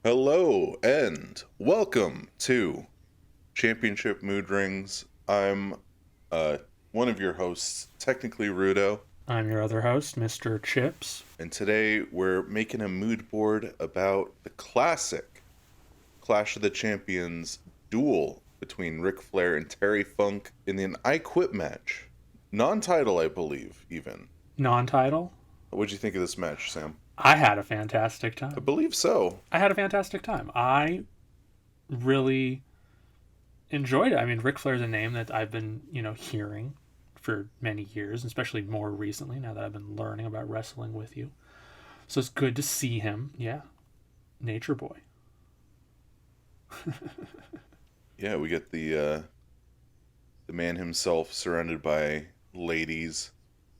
Hello and welcome to Championship Mood Rings. I'm one of your hosts, technically Rudo, I'm your other host, Mr. Chips. and today we're making a mood board about the classic Clash of the Champions duel between Ric Flair and Terry Funk in an I Quit match. Non-title, I believe, even. Non-title. What'd you think of this match, Sam? I had a fantastic I time. believe so. I had a fantastic time. I really enjoyed it. I mean, Ric Flair's a name that I've been, hearing for many years, especially more recently now that I've been learning about wrestling with you. So it's good to see him. Yeah. Nature Boy. Yeah, we get the man himself surrounded by ladies.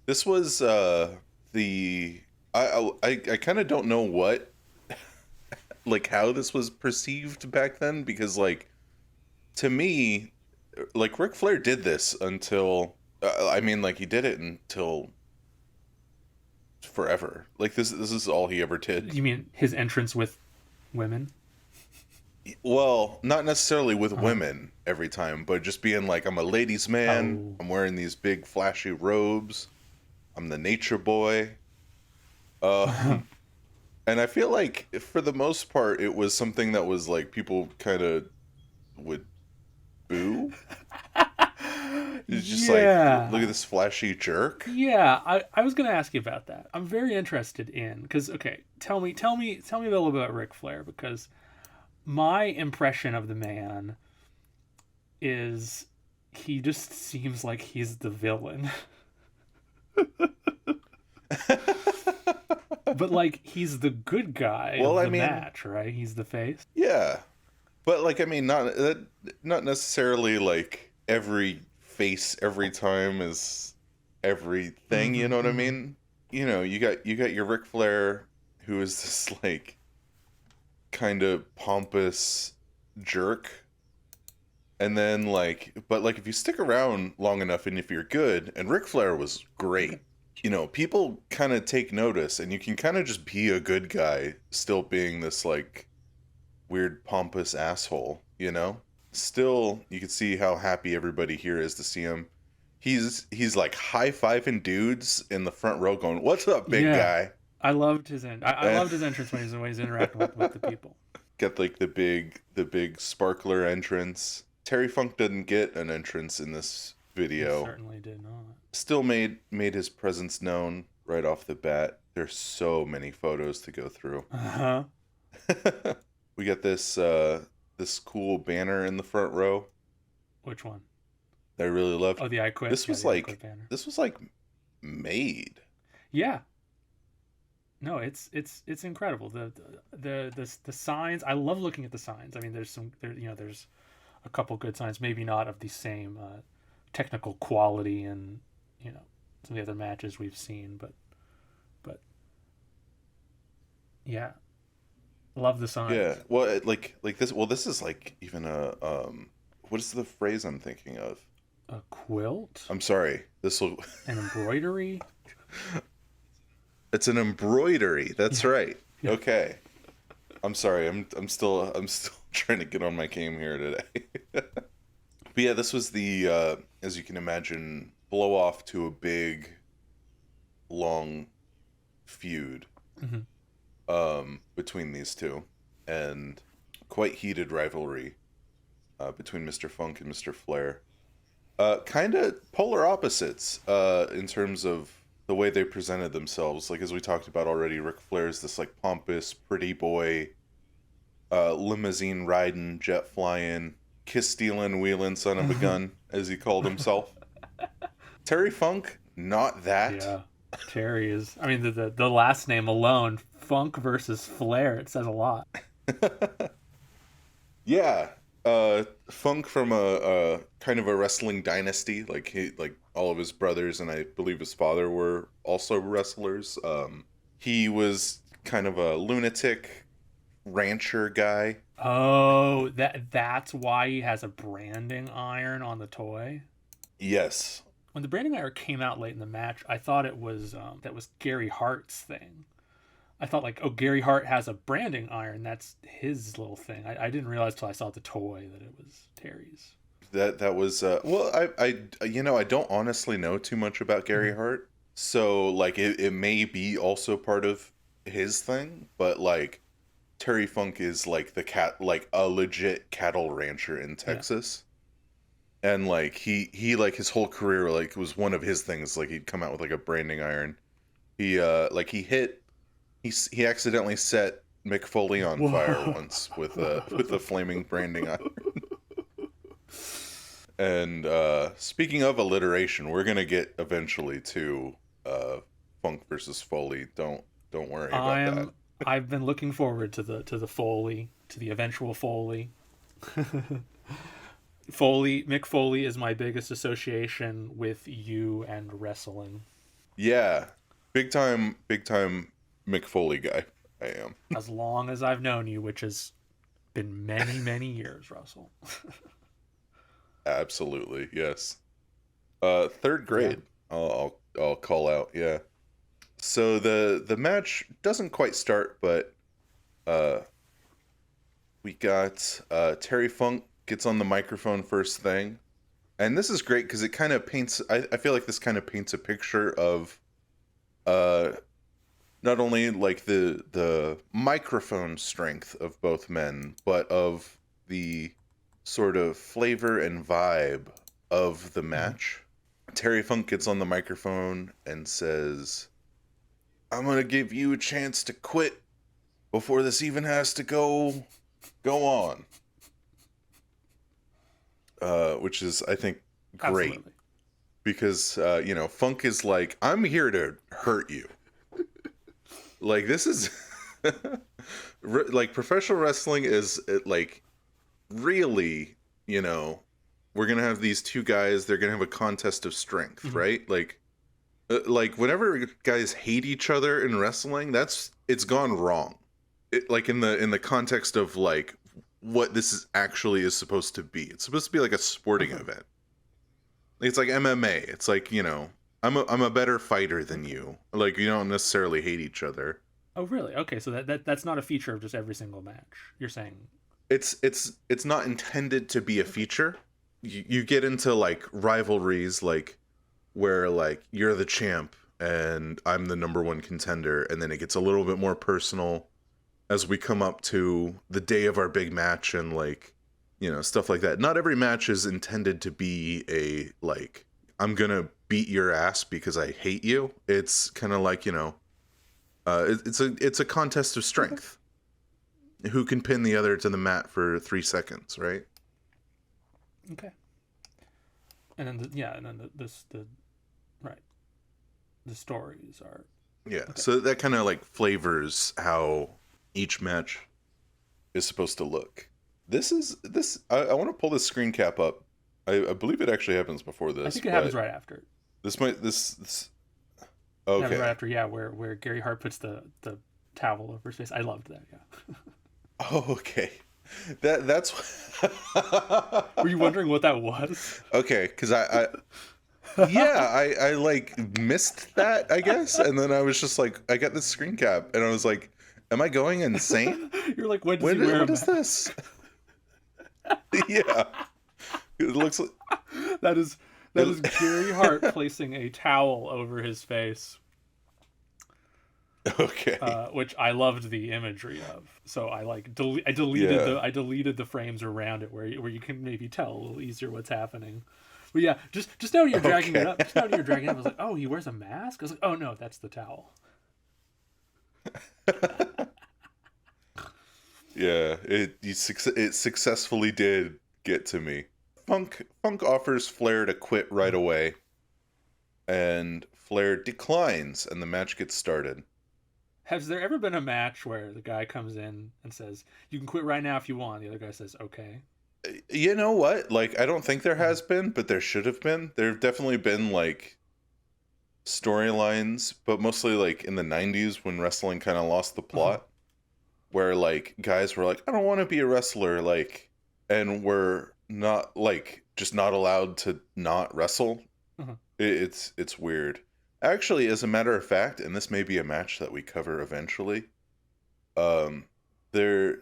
This was the I kind of don't know what like how this was perceived back then because like to me like Ric Flair did this until I mean like he did it until forever. Like this is all he ever did. You mean his entrance with women? Well, not necessarily with Uh, women every time, but just being like I'm a ladies man. oh. I'm wearing these big flashy robes. I'm the nature boy. Um And I feel like for the most part, it was something that was like people kind of would boo. It's just like, look at Yeah. this flashy jerk. Yeah, I was gonna ask you about that. I'm very interested in because okay, tell me a little bit about Ric Flair because my impression of the man is he just seems like he's the villain, but like he's the good guy Well, of I the mean, match, right? He's the face. yeah, but like, I mean, not necessarily like every face every time is everything. You Mm-hmm, know what I mm-hmm. mean? You got your Ric Flair, who is this like kind of pompous jerk. And then but like if you stick around long enough and if you're good, and Ric Flair was great, people kind of take notice and you can kind of just be a good guy still being this like weird pompous asshole, you know? Still you can see how happy everybody here is to see him. He's like high-fiving dudes in the front row going, "What's up, big Yeah, guy?" I loved his end. I Eh, loved his entrance when he's interacting with the people. Got like the big sparkler entrance. Terry Funk doesn't get an entrance in this He video. certainly did not. Still made his presence known right off the bat. There's so many photos to go through. Uh huh. We got this cool banner in the front row Which one? that I really loved. Oh, the I quit. This Yeah, was the I quit like banner. this was like made. Yeah, no, it's incredible. The signs. I love looking at the signs. I mean, there's a couple good signs. Maybe not of the same technical quality and some of the other matches we've seen, but yeah, love the Yeah. signs. Well, like this. Well, this is like even a what is the phrase I'm thinking of? A quilt, I'm sorry. This will. an embroidery. It's an embroidery. That's Yeah, right. yeah. Okay. I'm sorry. I'm still trying to get on my game here today. But yeah, this was the as you can imagine blow off to a big long feud Mm-hmm. between these two and quite heated rivalry between Mr. Funk and Mr. Flair. Kind of polar opposites in terms of the way they presented themselves. Like as we talked about already, Ric Flair's this like pompous, pretty boy, limousine riding, jet flying, kiss stealing, wheeling son of a gun, as he called himself. Terry Funk, not that. Yeah, Terry is. I mean, the last name alone, Funk versus Flair. It says a lot. Yeah, Funk from a kind of a wrestling dynasty. Like like all of his brothers and I believe his father were also wrestlers. He was kind of a lunatic rancher guy. Oh, that's why he has a branding iron on the toy. Yes. When the branding iron came out late in the match, I thought it was that was Gary Hart's thing. I thought like, oh, Gary Hart has a branding iron. That's his little thing. I didn't realize till I saw the toy that it was Terry's. That was well, I don't honestly know too much about Gary Mm-hmm. Hart, so like it may be also part of his thing, but like Terry Funk is like like a legit cattle rancher in Yeah. Texas. And like he like his whole career like was one of his things, like he'd come out with like a branding iron. He like he accidentally set Mick Foley on fire Whoa. once with a flaming branding iron. And speaking of alliteration, we're gonna get eventually to uh, Funk versus Foley. Don't worry about that. I'm. I've been looking forward to the Foley, to the eventual Foley. Mick Foley is my biggest association with you and wrestling. Yeah, big time Mick Foley guy. I am. As long as I've known you, which has been many, many years, Russell. Absolutely, yes. Third Yeah. grade. I'll call out. Yeah. So the match doesn't quite start, but uh, we got Terry Funk gets on the microphone first thing, and this is great because it kind of paints. I feel like this kind of paints a picture of uh not only like the microphone strength of both men, but of the sort of flavor and vibe of the Mm-hmm. match. Terry Funk gets on the microphone and says, "I'm gonna give you a chance to quit before this even has to go on," which is I think great Absolutely. because Funk is like, "I'm here to hurt you." Like this is like professional wrestling is like really, you know, we're gonna have these two guys. They're gonna have a contest of strength, Mm-hmm. right? Like whenever guys hate each other in wrestling, it's gone wrong. Like in the context of like what this is actually is supposed to be. It's supposed to be like a sporting Okay. event. It's like MMA. It's like I'm a better fighter than you. Like you don't necessarily hate each other. Oh, really? Okay, so that's not a feature of just every single match. You're saying, It's not intended to be a okay. feature. You get into like rivalries like where like you're the champ and I'm the number one contender, and then it gets a little bit more personal as we come up to the day of our big match and like stuff like that. Not every match is intended to be a like I'm gonna beat your ass because I hate you. It's kind of like it's a contest of Okay. strength. Who can pin the other to the mat for 3 seconds, right? Okay. And then and then the right, the stories are Yeah. okay. So that kind of like flavors how each match is supposed to look. This. I want to pull this screen cap up. I believe it actually happens before I this, think it happens but right after. this. It happens right Okay. after, yeah, where Gary Hart puts the towel over his face. I loved that. Yeah. Oh, okay. That's Were you wondering what that was? okay. Because I yeah, I like missed that, I guess, and then I was just like, I got this screen cap, and I was like, am I going insane? You're like, when does he wear a What is mask? this? Yeah, it looks like That is that is Gary Hart it, placing a towel over his face, okay. which I loved the imagery of. So I like Yeah. I deleted the frames around it where you can maybe tell a little easier what's happening. But yeah, just now you're dragging it Okay. up. Just now you're dragging it up. I was like, oh, he wears a mask. I was like, oh no, that's the towel. Yeah, it successfully did get to me. Funk offers Flair to quit right away, and Flair declines, and the match gets started. Has there ever been a match where the guy comes in and says, "You can quit right now if you want"? The other guy says, "Okay." You know what? Like, I don't think there Mhm. has been, but there should have been. There have definitely been like storylines, but mostly like in the '90s when wrestling kind of lost the Uh-huh. plot, where like guys were like, I don't want to be a wrestler, like, and we're not like just not allowed to not wrestle. Uh-huh. It's weird. Actually, as a matter of fact, and this may be a match that we cover eventually, um, the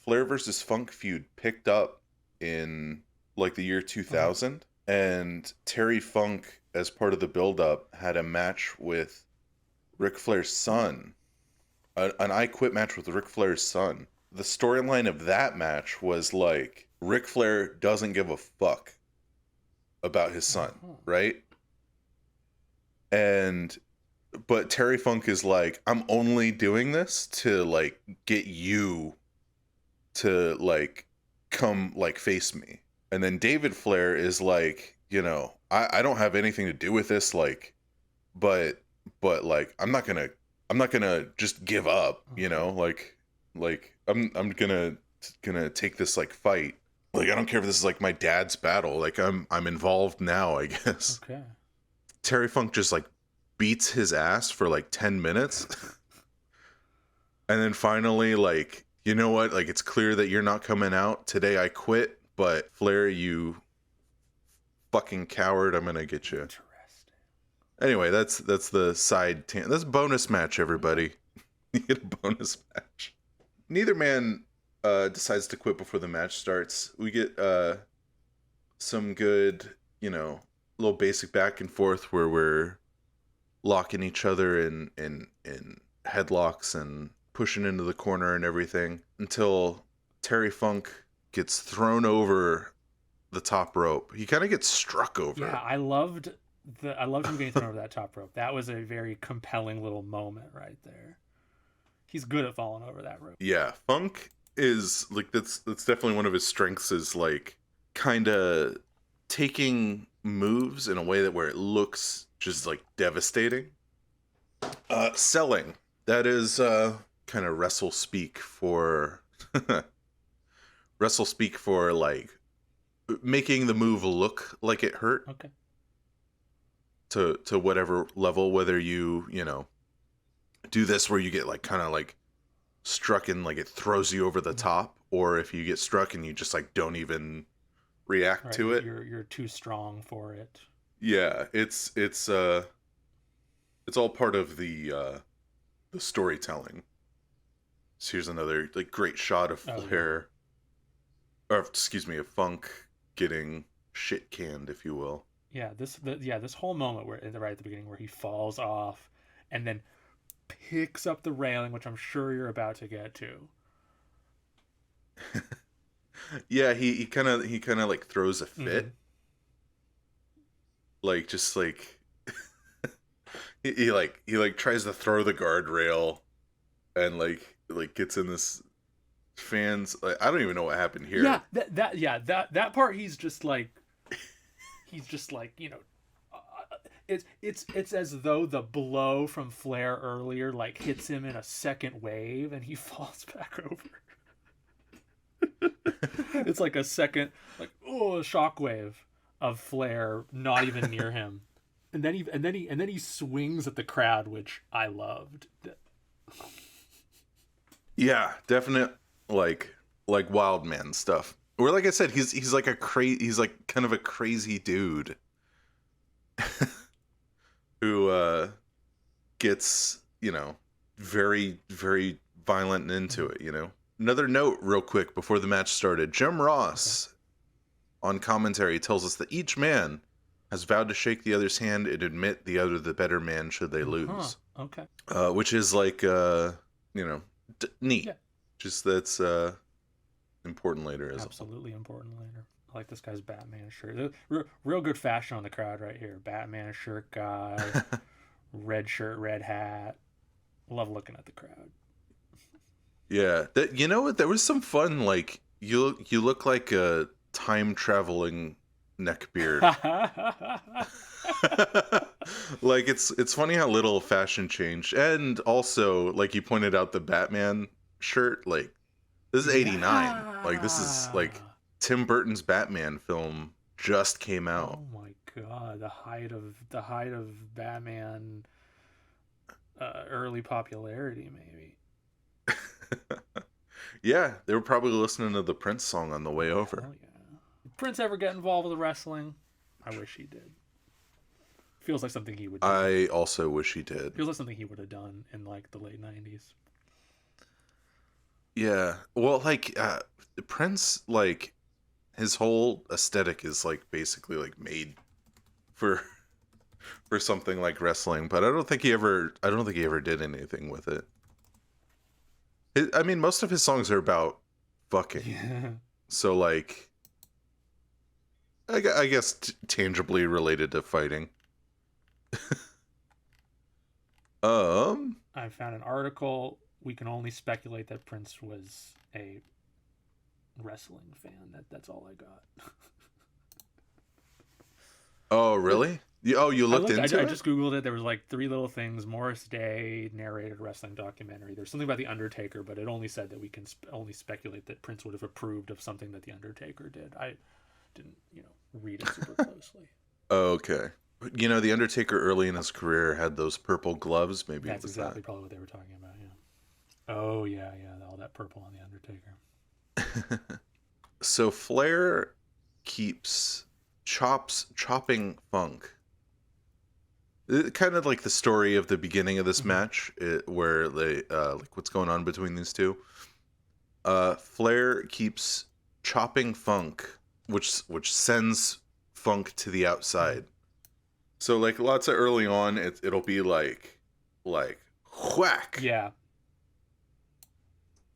Flair versus Funk feud picked up in like the year Uh-huh. 2000, and Terry Funk, as part of the build-up, had a match with Ric Flair's son, an I Quit match with Ric Flair's son. The storyline of that match was like Ric Flair doesn't give a fuck about his son, Uh-huh. right? And but Terry Funk is like, I'm only doing this to like get you to like come like face me. And then David Flair is like, I don't have anything to do with this, like, but like I'm not gonna just give up, Uh-huh. like I'm gonna take this like fight. Like I don't care if this is like my dad's battle. Like I'm involved now, I guess. Okay. Terry Funk just like beats his ass for like 10 minutes. And then finally, like, you know what? Like, it's clear that you're not coming out. Today I quit, but Flair, you fucking coward, I'm gonna get you. Interesting. Anyway, that's the that's a bonus match, Okay. everybody. You get a bonus match. Neither man decides to quit before the match starts. We get some good, little basic back and forth where we're locking each other in headlocks and pushing into the corner and everything until Terry Funk gets thrown over the top rope. He kind of gets struck Yeah, over. I loved him getting thrown over that top rope. That was a very compelling little moment right there. He's good at falling over that rope. Yeah, Funk is like that's definitely one of his strengths is like kind of taking moves in a way that where it looks just like devastating. Selling. That is kind of wrestle speak for like making the move look like it hurt Okay. to whatever level, whether you do this where you get like kind of like struck and like it throws you over the Mhm. top, or if you get struck and you just like don't even react Right. to it. You're too strong for it. Yeah, it's all part of the storytelling. So here's another like great shot of Oh yeah. Flair, or excuse me, of Funk getting shit canned, if you will. This whole moment where right at the beginning where he falls off and then picks up the railing, which I'm sure you're about to get to. Yeah, he kind of like throws a Mm-hmm. fit, like just like he tries to throw the guardrail and like gets in this fans. Like, I don't even know what happened Yeah, here. that part he's just like it's as though the blow from Flair earlier like hits him in a second wave and he falls back over. It's like a second like a shockwave of Flair not even near him. And then he swings at the crowd, which I loved. Yeah, definite like wild man stuff. Or like I said, he's like he's like kind of a crazy dude who gets, very very violent and into Mhm. it. Another note real quick before the match started. Jim Okay. Ross on commentary tells us that each man has vowed to shake the other's hand and admit the other the better man should they Uh-huh. lose. Okay. Which is like you know, neat. Yeah. Just that's important later as well. Absolutely important later. I like this guy's Batman shirt. Real good fashion on the crowd right here. Batman shirt guy, red shirt, red hat. Love looking at the crowd. Yeah, that you know what? There was some fun. Like you look like a time traveling neckbeard. Like it's funny how little fashion changed, and also like you pointed out the Batman shirt. Like this is '89. Like this is Yeah. like Tim Burton's Batman film just came out. Oh my god, the height of Batman early popularity maybe. Yeah, they were probably listening to the Prince song on the way over. Hell yeah. Did Prince ever get involved with wrestling? I wish he did. Feels like something he would do. I also wish he did. Feels like something he would have done in like the late '90s. Yeah. Well, like Prince, like his whole aesthetic is like basically like made for for something like wrestling, but I don't think he ever did anything with it. I mean, most of his songs are about fucking. Yeah. So like I guess tangibly related to fighting. Um I found an article. We can only speculate that Prince was a wrestling fan. That's all I got. oh, really? Oh, you looked into I it? just googled it. There was like three little things. Morris Day narrated wrestling documentary. There's something about the Undertaker, but it only said that we can only speculate that Prince would have approved of something that the Undertaker did. I didn't, read it super closely. Okay. You know, the Undertaker early in his career had those purple gloves. Maybe That's it was exactly probably what they were talking about. Yeah. Oh yeah, all that purple on the Undertaker. that. So Flair keeps chopping Funk. Kind of like the story of the beginning of this match, where they like what's going on between these two. Flair keeps chopping Funk, which sends Funk to the outside. So like lots of early on, it'll be like whack, Yeah.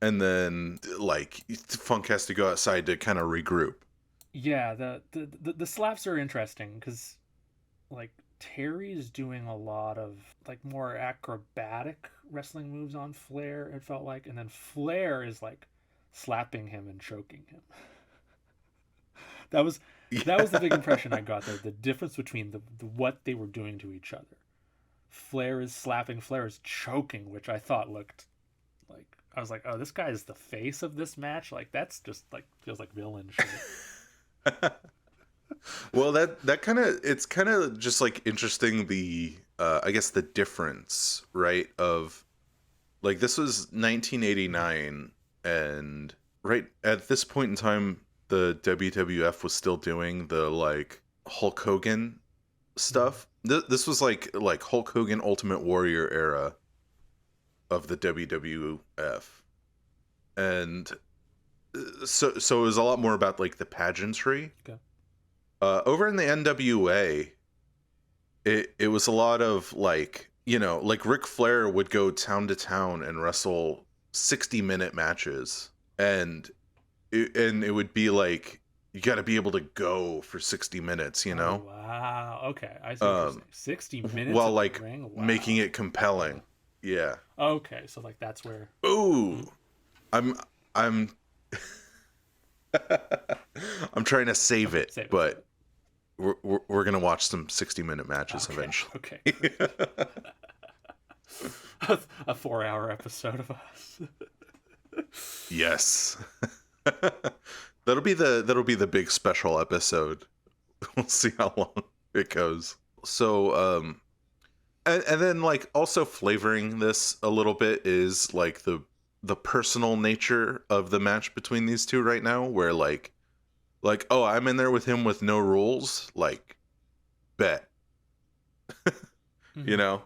and then like Funk has to go outside to kind of regroup. Yeah, the slaps are interesting because like Terry is doing a lot of like more acrobatic wrestling moves on Flair, it felt like, and then Flair is like slapping him and choking him. that was that was the big impression I got there. The difference between the what they were doing to each other. Flair is slapping, Flair is choking, which I thought looked like I was like, oh, this guy is the face of this match. Like that's just like feels like villain shit. Well, that kind of it's kind of just like interesting the I guess the difference, right? Of like this was 1989 and right at this point in time the WWF was still doing the like Hulk Hogan stuff. This was like Hulk Hogan Ultimate Warrior era of the WWF. And so it was a lot more about like the pageantry. Okay. Over in the NWA, it was a lot of like, like Ric Flair would go town to town and wrestle 60-minute matches, and it would be like you got to be able to go for 60 minutes, Oh, wow. Okay, I see what you're saying. 60 minutes while in like the ring? Wow. making it compelling. Yeah. Okay, so like that's where. Ooh, I'm I'm I'm trying to save it, Save it, but save it. we're gonna watch some 60-minute matches eventually. Okay. A 4-hour episode of us. Yes. That'll be the big special episode. We'll see how long it goes. So and then like also flavoring this a little bit is like the personal nature of the match between these two right now, where like oh, I'm in there with him with no rules, like bet. You know?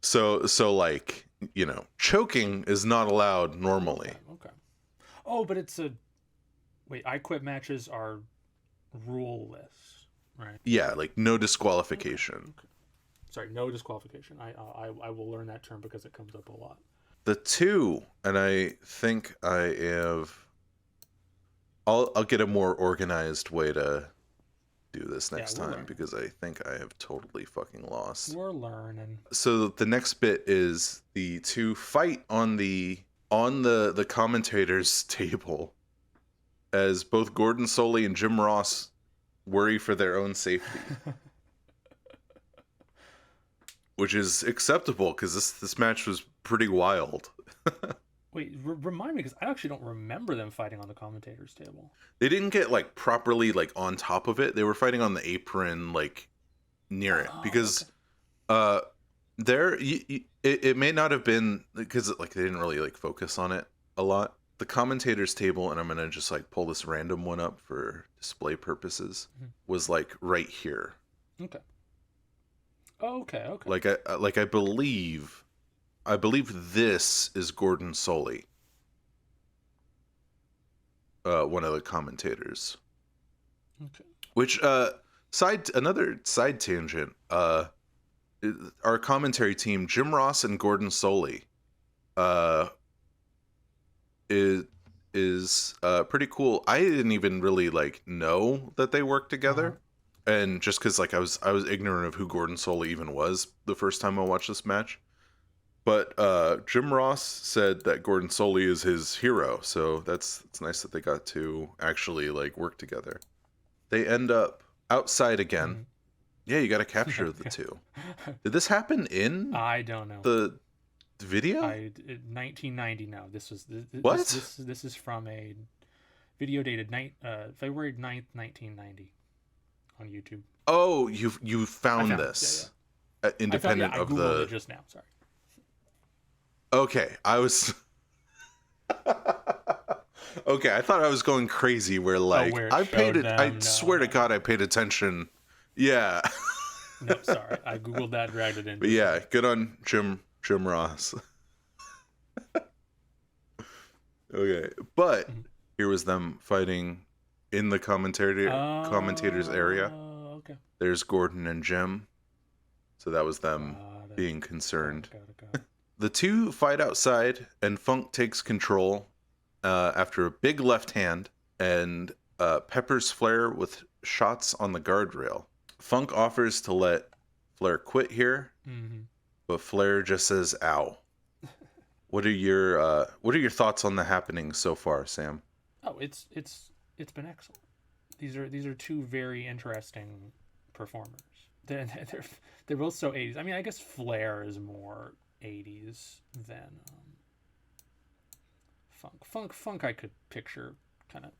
So like, choking is not allowed normally. Okay. Oh, but it's a wait. I Quit matches are rule-less, right? Yeah, like no disqualification. Okay. Sorry, no disqualification. I will learn that term because it comes up a lot. The two, and I think I have. I'll get a more organized way to do this next time because I think I have totally fucking lost. We're learning. So the next bit is the two fight on the commentators table as both Gordon Soley and Jim Ross worry for their own safety. Which is acceptable because this match was pretty wild. Wait, remind me, because I actually don't remember them fighting on the commentators table. They didn't get like properly like on top of it. They were fighting on the apron, like near it, because it may not have been because like they didn't really like focus on it a lot. The commentators table, and I'm gonna just like pull this random one up for display purposes, was like right here. Okay. Oh, okay, okay. Like I believe this is Gordon Soley, one of the commentators. Okay. Which another side tangent. Our commentary team, Jim Ross and Gordon Soley, uh, is pretty cool. I didn't even really like know that they worked Uh-huh. together, and just because like I was ignorant of who Gordon Soley even was the first time I watched this match. But Jim Ross said that Gordon Soley is his hero, so it's nice that they got to actually like work together. They end up outside again. Hmm. Yeah, you got to capture the two. Did this happen in I don't know. the video? 1990. No, this was What? this is from a video dated February 9th, 1990 on YouTube. Oh, you I found found it. Yeah, this yeah. independent I of googled it the. just now. Sorry. Okay, I was. Okay, I thought I was going crazy. Where Oh, like where it I paid showed it. I them? No, swear to no, God, I paid attention. Yeah, no. Sorry, I googled that, dragged it in. but Just yeah, now. good on Jim Ross. Okay, but Mhm. here was them fighting in the commentators area. Okay. There's Gordon and Jim, so that was them Got it. being concerned. Got it. The two fight outside, and Funk takes control after a big left hand and peppers Flair with shots on the guardrail. Funk offers to let Flair quit here, Mm-hmm. but Flair just says "ow." What are your thoughts on the happenings so far, Sam? Oh, it's been excellent. These are two very interesting performers. They're they're both so 80s. I mean, I guess Flair is more 80s than Funk I could picture kind of,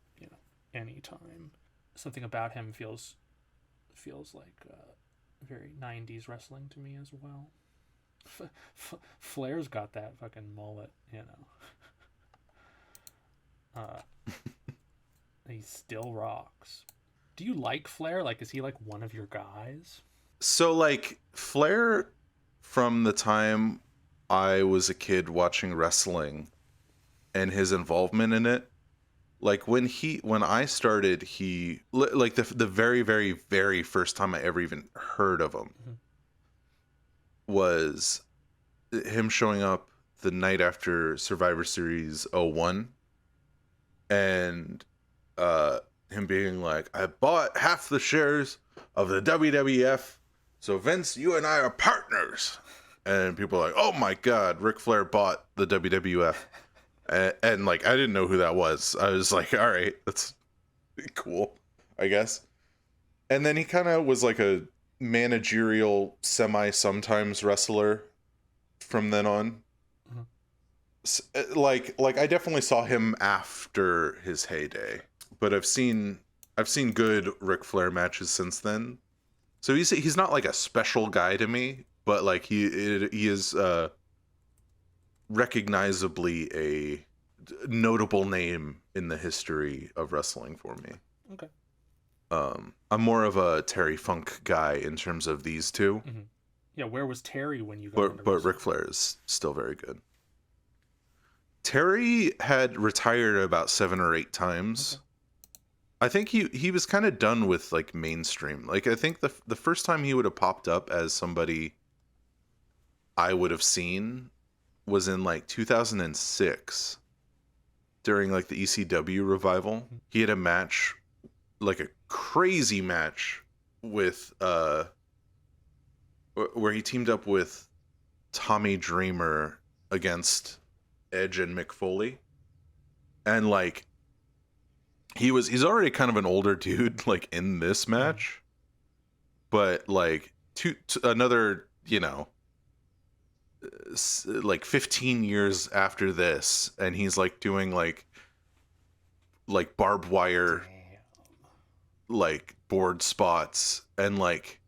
anytime. Something about him feels like very 90s wrestling to me as well. Flair's got that fucking mullet, he still rocks. Do you like Flair? Like, is he like one of your guys? So like Flair, from the time I was a kid watching wrestling and his involvement in it, like when I started, like the very very very first time I ever even heard of him Mm-hmm. was him showing up the night after Survivor Series '01, and him being like, I bought half the shares of the WWF, so Vince, you and I are partners. And people are like, oh my God, Ric Flair bought the WWF. And like, I didn't know who that was. I was like, all right, that's cool, I guess. And then he kind of was like a managerial, sometimes wrestler from then on. Mm-hmm. Like I definitely saw him after his heyday, but I've seen good Ric Flair matches since then. So he's not like a special guy to me, but like he is recognizably a notable name in the history of wrestling for me. Okay. I'm more of a Terry Funk guy in terms of these two, Mm-hmm. Yeah, where was Terry when you got into but wrestling? Ric Flair is still very good. Terry had retired about 7 or 8 times. Okay. I think he was kind of done with like mainstream. Like I think the first time he would have popped up as somebody I would have seen was in like 2006 during like the ECW revival. Mm-hmm. He had a match, like a crazy match with where he teamed up with Tommy Dreamer against Edge and Mick Foley. And like he's already kind of an older dude like in this match. But like another, like 15 years after this, and he's like doing like barbed wire Damn. like board spots, and like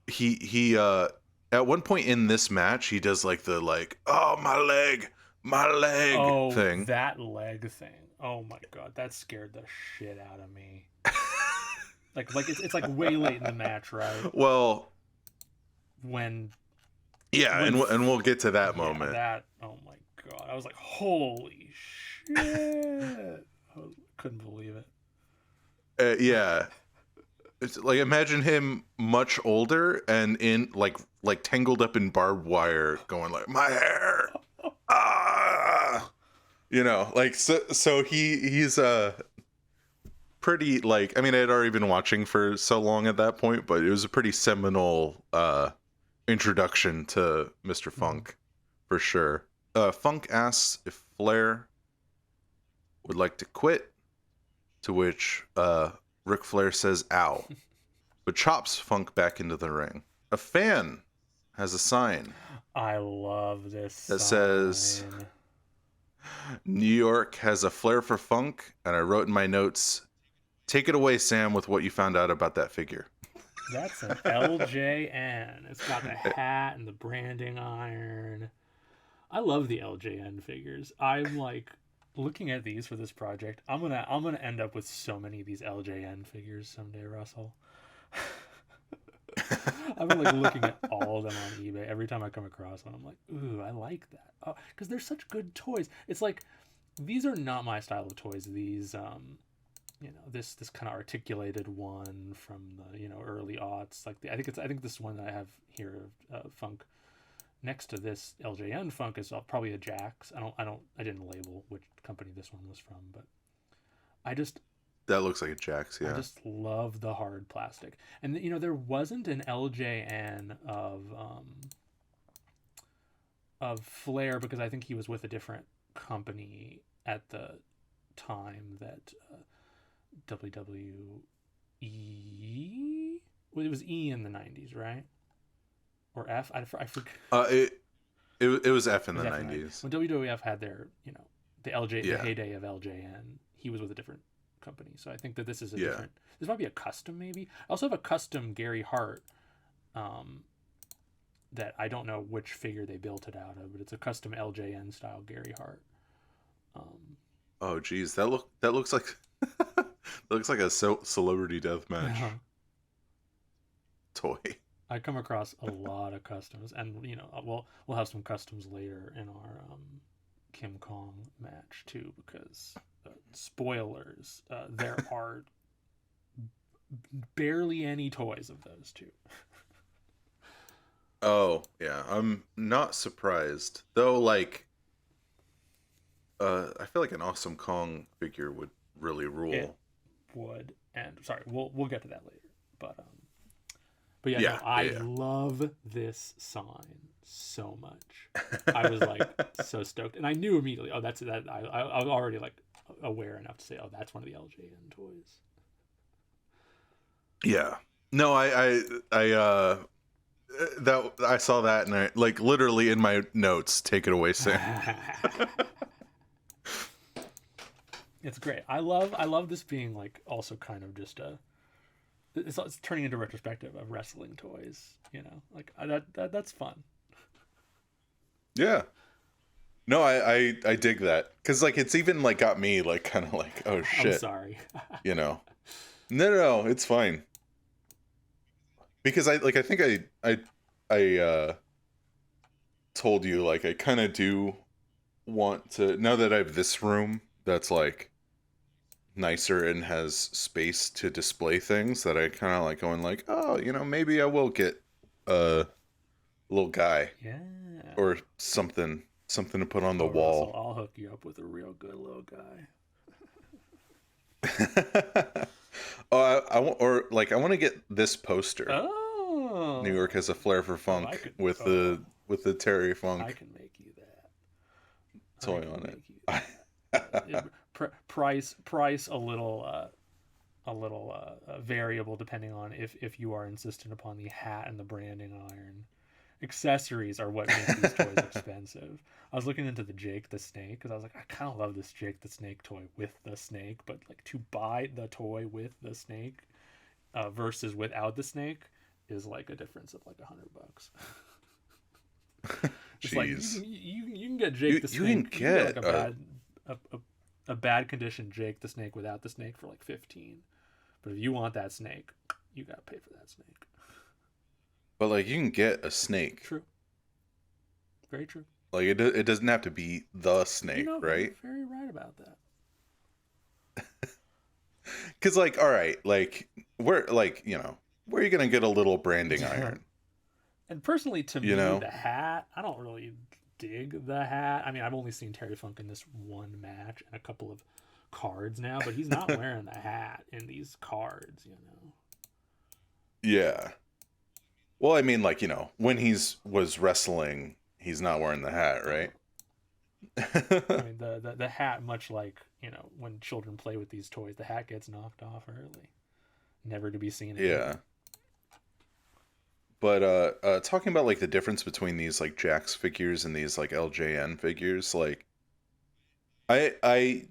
he at one point in this match he does like the like, oh my leg Oh, thing. that leg thing. Oh my God, that scared the shit out of me. Like it's like way late in the match, right? Well, when Yeah, when and we'll get to that yeah, moment. that, oh my god, I was like, holy shit. I couldn't believe it. Yeah, it's like imagine him much older and in like tangled up in barbed wire, going like my hair, ah, like so he's pretty like I mean I had already been watching for so long at that point, but it was a pretty seminal introduction to Mr. Mhm. Funk for sure. Funk asks if Flair would like to quit, to which Ric Flair says ow, but chops Funk back into the ring. A fan has a sign I love this that says sign. New York has a flair for funk, and I wrote in my notes, take it away, Sam, with what you found out about that figure. That's an LJN. It's got the hat and the branding iron. I love the LJN figures. I'm like looking at these for this project. I'm gonna end up with so many of these LJN figures someday, Russell. I've been like looking at all of them on eBay. Every time I come across one, I'm like, ooh, I like that. Oh, because they're such good toys. It's like these are not my style of toys. These this kind of articulated one from the early aughts. Like I think this one that I have here, Funk, next to this LJN Funk is probably a Jax. I didn't label which company this one was from, but I just That looks like a Jax, I yeah. just love the hard plastic. And there wasn't an LJN of Flair because I think he was with a different company at the time that WWE. Well, it was E in the 90s, right? Or F? I forget. It it was F in It was the F in the 90s. 90s. When WWF had their, the Yeah, heyday of LJN, he was with a different company. So I think that this is a yeah. different. This might be a custom, maybe. I also have a custom Gary Hart, um, that I don't know which figure they built it out of, but it's a custom LJN style Gary Hart. Um, Oh, geez, that looks like that looks like a celebrity death match toy. I come across a lot of customs, and we'll have some customs later in our Kim Kong match too, because spoilers, there are barely any toys of those two. Oh, yeah, I'm not surprised though. Like, I feel like an Awesome Kong figure would really It rule. would, and sorry, we'll get to that later, but yeah, no, Yeah, I yeah, love this sign so much. I was like so stoked, and I knew immediately. Oh, that's that. I was already like aware enough to say, oh, that's one of the LJN toys. yeah. No, that I saw that and I like literally in my notes. Take it away, Sam. It's great. I love this being like also kind of just it's turning into retrospective of wrestling toys. Like that's fun. Yeah. No, I dig that because like it's even like got me like kind of like oh I'm shit, sorry. you know. No, no, no, it's fine because I think I told you like I kind of do want to now that I have this room that's like nicer and has space to display things that I kind of like going like oh maybe I will get a little guy Yeah. or something to put on the Oh, Russell, wall. I'll hook you up with a real good little guy. Oh, I want or like I want to get this poster. New York Oh. has a flair for Oh, I funk could. with Oh, the Terry I Funk can make you that. I toy can on make you it. price a little variable depending on if you are insistent upon the hat and the branding iron. Accessories are what make these toys expensive. I was looking into the Jake the Snake because I was like, I kind of love this Jake the Snake toy with the snake, but like to buy the toy with the snake versus without the snake is like a difference of like $100. It's like Jeez, you can get Jake the you can Snake. You can get like get a bad condition Jake the Snake without the snake for like 15. But if you want that snake, you gotta pay for that snake. But like you can get a snake. True. Very true. Like it doesn't have to be the You snake, know, you're right? very right about that. Because like, all right, like where like where are you gonna get a little branding iron? And personally, to You me, know? the hat, I don't really dig the hat. I mean, I've only seen Terry Funk in this one match and a couple of cards now, but he's not wearing the hat in these cards, you know. Yeah. Well, I mean, like when was wrestling, he's not wearing the hat, right? I mean, the hat, much like, when children play with these toys, the hat gets knocked off early, never to be seen again. Yeah. But talking about like the difference between these like Jax figures and these like LJN figures, like I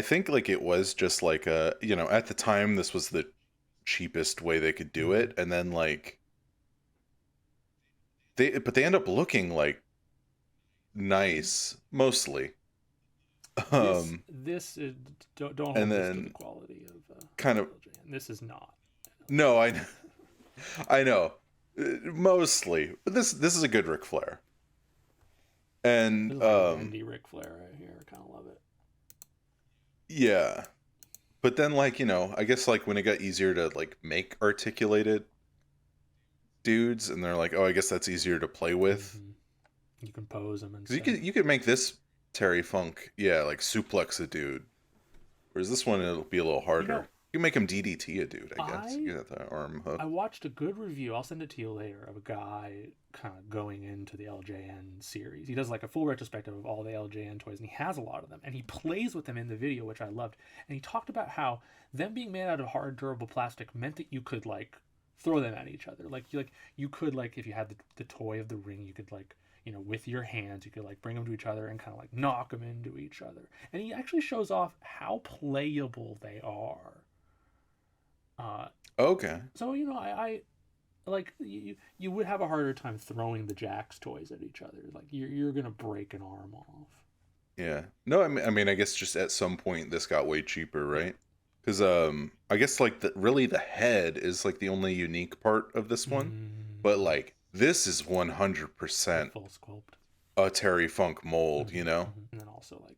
think like it was just like at the time this was the cheapest way they could do it, and then like they end up looking like nice mostly. This is, don't hold And this to then the quality of kind of LJN. This is not. no, I know mostly, but this is a good Ric Flair, and This is like Andy Ric Flair right here. I kind of love it. yeah, but then like I guess like when it got easier to like make articulated dudes, and they're like, oh, I guess that's easier to play with. You can pose them and Because you could make this Terry Funk, yeah, like suplex a dude. Whereas this one, it'll be a little harder. You can make him DDT a dude, I guess. You get the arm hook. I watched a good review, I'll send it to you later, of a guy kind of going into the LJN series. He does like a full retrospective of all the LJN toys, and he has a lot of them. And he plays with them in the video, which I loved. And he talked about how them being made out of hard, durable plastic meant that you could like throw them at each other. You could like, if you had the toy of the ring, you could like, with your hands, you could like bring them to each other and kind of like knock them into each other. And he actually shows off how playable they are. Okay. So I like you would have a harder time throwing the Jax toys at each other. Like you're gonna break an arm off. Yeah. No, I mean, I guess just at some point this got way cheaper, right? Because I guess like really the head is like the only unique part of this one, but like this is 100% full sculpt, a Terry Funk mold, and then also like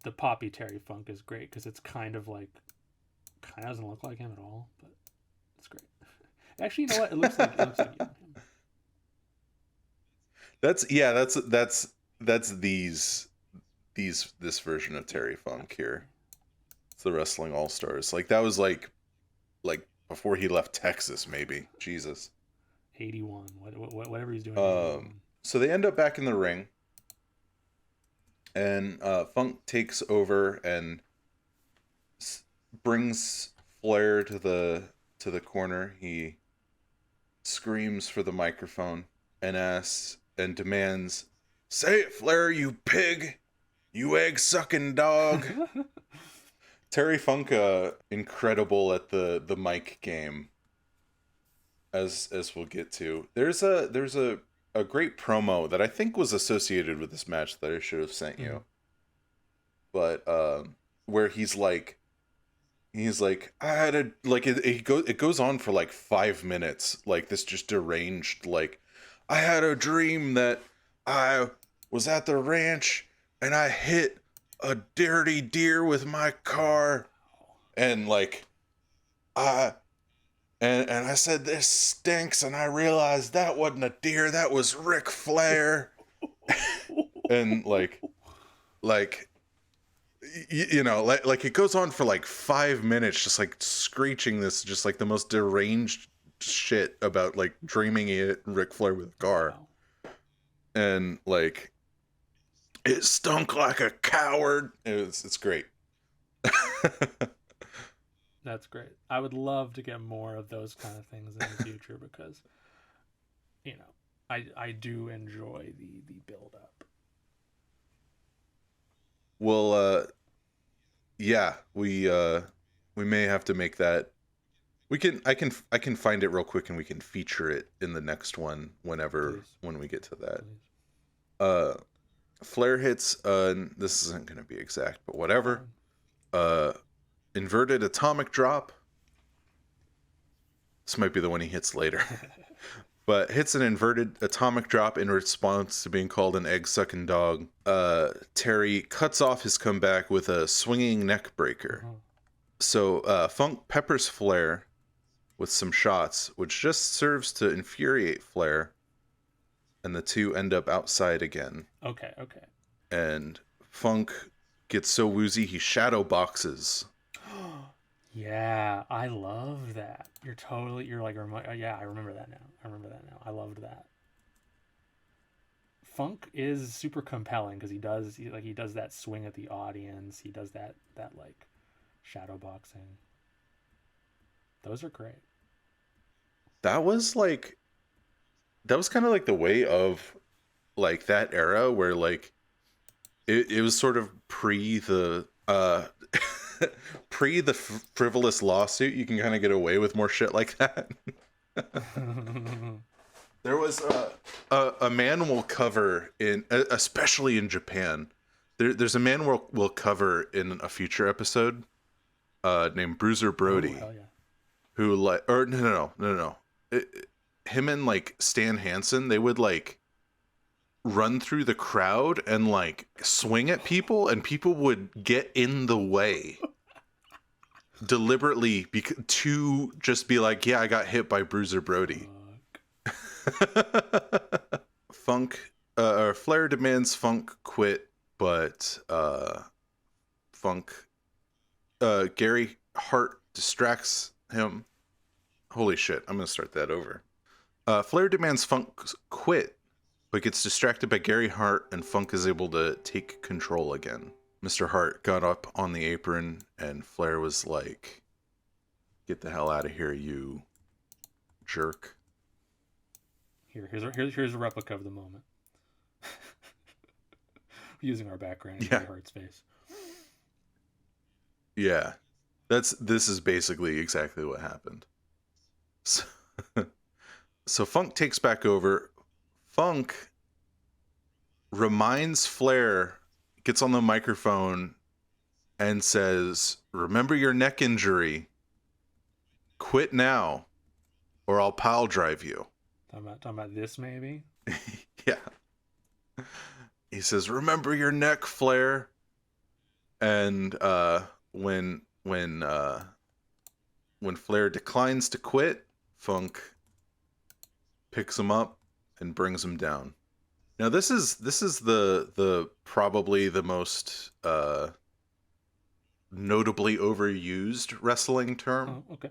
the Poppy Terry Funk is great because it's kind of doesn't look like him at all, but it's great. Actually, you know what? It looks like you and him. That's this version of Terry Funk here. It's the Wrestling All Stars. Like that was like before he left Texas, maybe. Jesus. 81. Whatever he's doing. So they end up back in the ring, and Funk takes over and brings Flair to the corner. He screams for the microphone and asks and demands, "Say it, Flair, you pig, you egg-sucking dog." Terry Funk, incredible at the mic game, as we'll get to. There's a great promo that I think was associated with this match that I should have sent you, but where he's like, I had a like it goes on for like 5 minutes, like this just deranged, like, I had a dream that I was at the ranch and I hit a dirty deer with my car, and like and I said, this stinks, and I realized that wasn't a deer, that was Ric Flair. And like like it goes on for like 5 minutes, just like screeching this, just like the most deranged shit about like dreaming he hit Ric Flair with a car. And like, it stunk like a coward. It's great. That's great. I would love to get more of those kind of things in the future because, I do enjoy the build up. Well, yeah, we may have to make that. I can find it real quick and we can feature it in the next one when we get to that. Please. Flair hits this isn't going to be exact, but whatever. Inverted atomic drop. This might be the one he hits later. but hits an inverted atomic drop in response to being called an egg-sucking dog. Terry cuts off his comeback with a swinging neck breaker. Uh-huh. So Funk peppers Flair with some shots, which just serves to infuriate Flair, and the two end up outside again. Okay, okay. And Funk gets so woozy he shadow boxes. Yeah, I love that. You're like, yeah, I remember that now. I loved that. Funk is super compelling because he does that swing at the audience. He does that like shadow boxing. Those are great. That was kind of like the way of like that era where like it was sort of pre the pre the frivolous lawsuit. You can kind of get away with more shit like that. There was a man will cover in, especially in Japan. There's a man will cover in a future episode named Bruiser Brody. Oh, hell yeah. Who like, or no. Him and like Stan Hansen, they would like run through the crowd and like swing at people, and people would get in the way deliberately to just be like, yeah, I got hit by Bruiser Brody. Funk or Flair demands Funk quit, but Gary Hart distracts him. Holy shit, I'm gonna start that over. Flair demands Funk quit, but gets distracted by Gary Hart, and Funk is able to take control again. Mr. Hart got up on the apron, and Flair was like, "Get the hell out of here, you jerk." Here's a replica of the moment. Using our background in Yeah. Gary Hart's face. Yeah. This is basically exactly what happened. So Funk takes back over. Funk reminds Flair, gets on the microphone and says, "Remember your neck injury. Quit now, or I'll pile drive you." Talking about this maybe. Yeah. He says, "Remember your neck, Flair." And when Flair declines to quit, Funk picks him up and brings him down. Now this is the probably the most notably overused wrestling term. Oh, okay.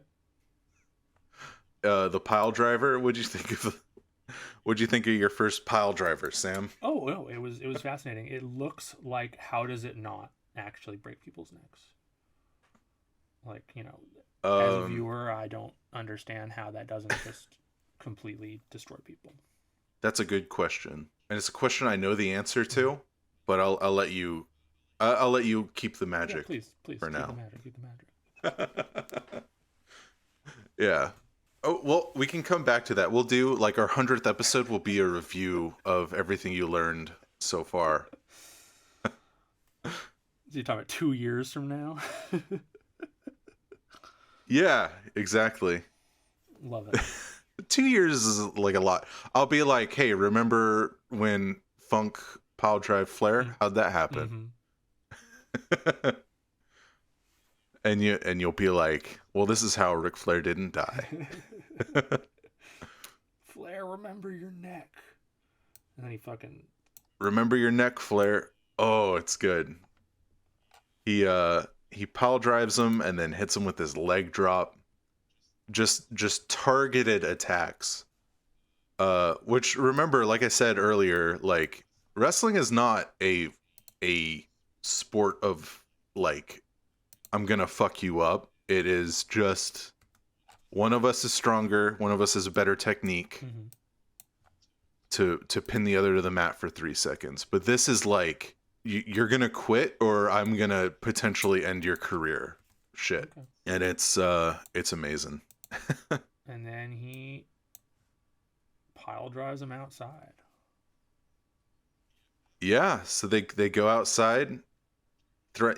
The pile driver. What'd you think of your first pile driver, Sam? Oh no, it was fascinating. It looks like, how does it not actually break people's necks? Like, as a viewer, I don't understand how that doesn't just completely destroy people. That's a good question, and it's a question I know the answer to, but I'll let you keep the magic. Yeah, please for keep now. Keep the magic. Yeah. Oh, well, we can come back to that. We'll do, like, our 100th episode will be a review of everything you learned so far. You're talking about 2 years from now? Yeah, exactly. Love it. 2 years is, like, a lot. I'll be like, hey, remember when Funk pile drive Flair? How'd that happen? Mm-hmm. And you'll be like, well, this is how Ric Flair didn't die. Flair, remember your neck. And then he fucking... Remember your neck, Flair. Oh, it's good. He pile drives him and then hits him with his leg drop. Just targeted attacks. Which, remember, like I said earlier, like, wrestling is not a sport of, like, I'm gonna fuck you up. It is just one of us is stronger, one of us has a better technique to pin the other to the mat for 3 seconds. But this is like, you're gonna quit or I'm gonna potentially end your career shit. Okay. And it's amazing. And then he pile drives him outside. Yeah, so they go outside.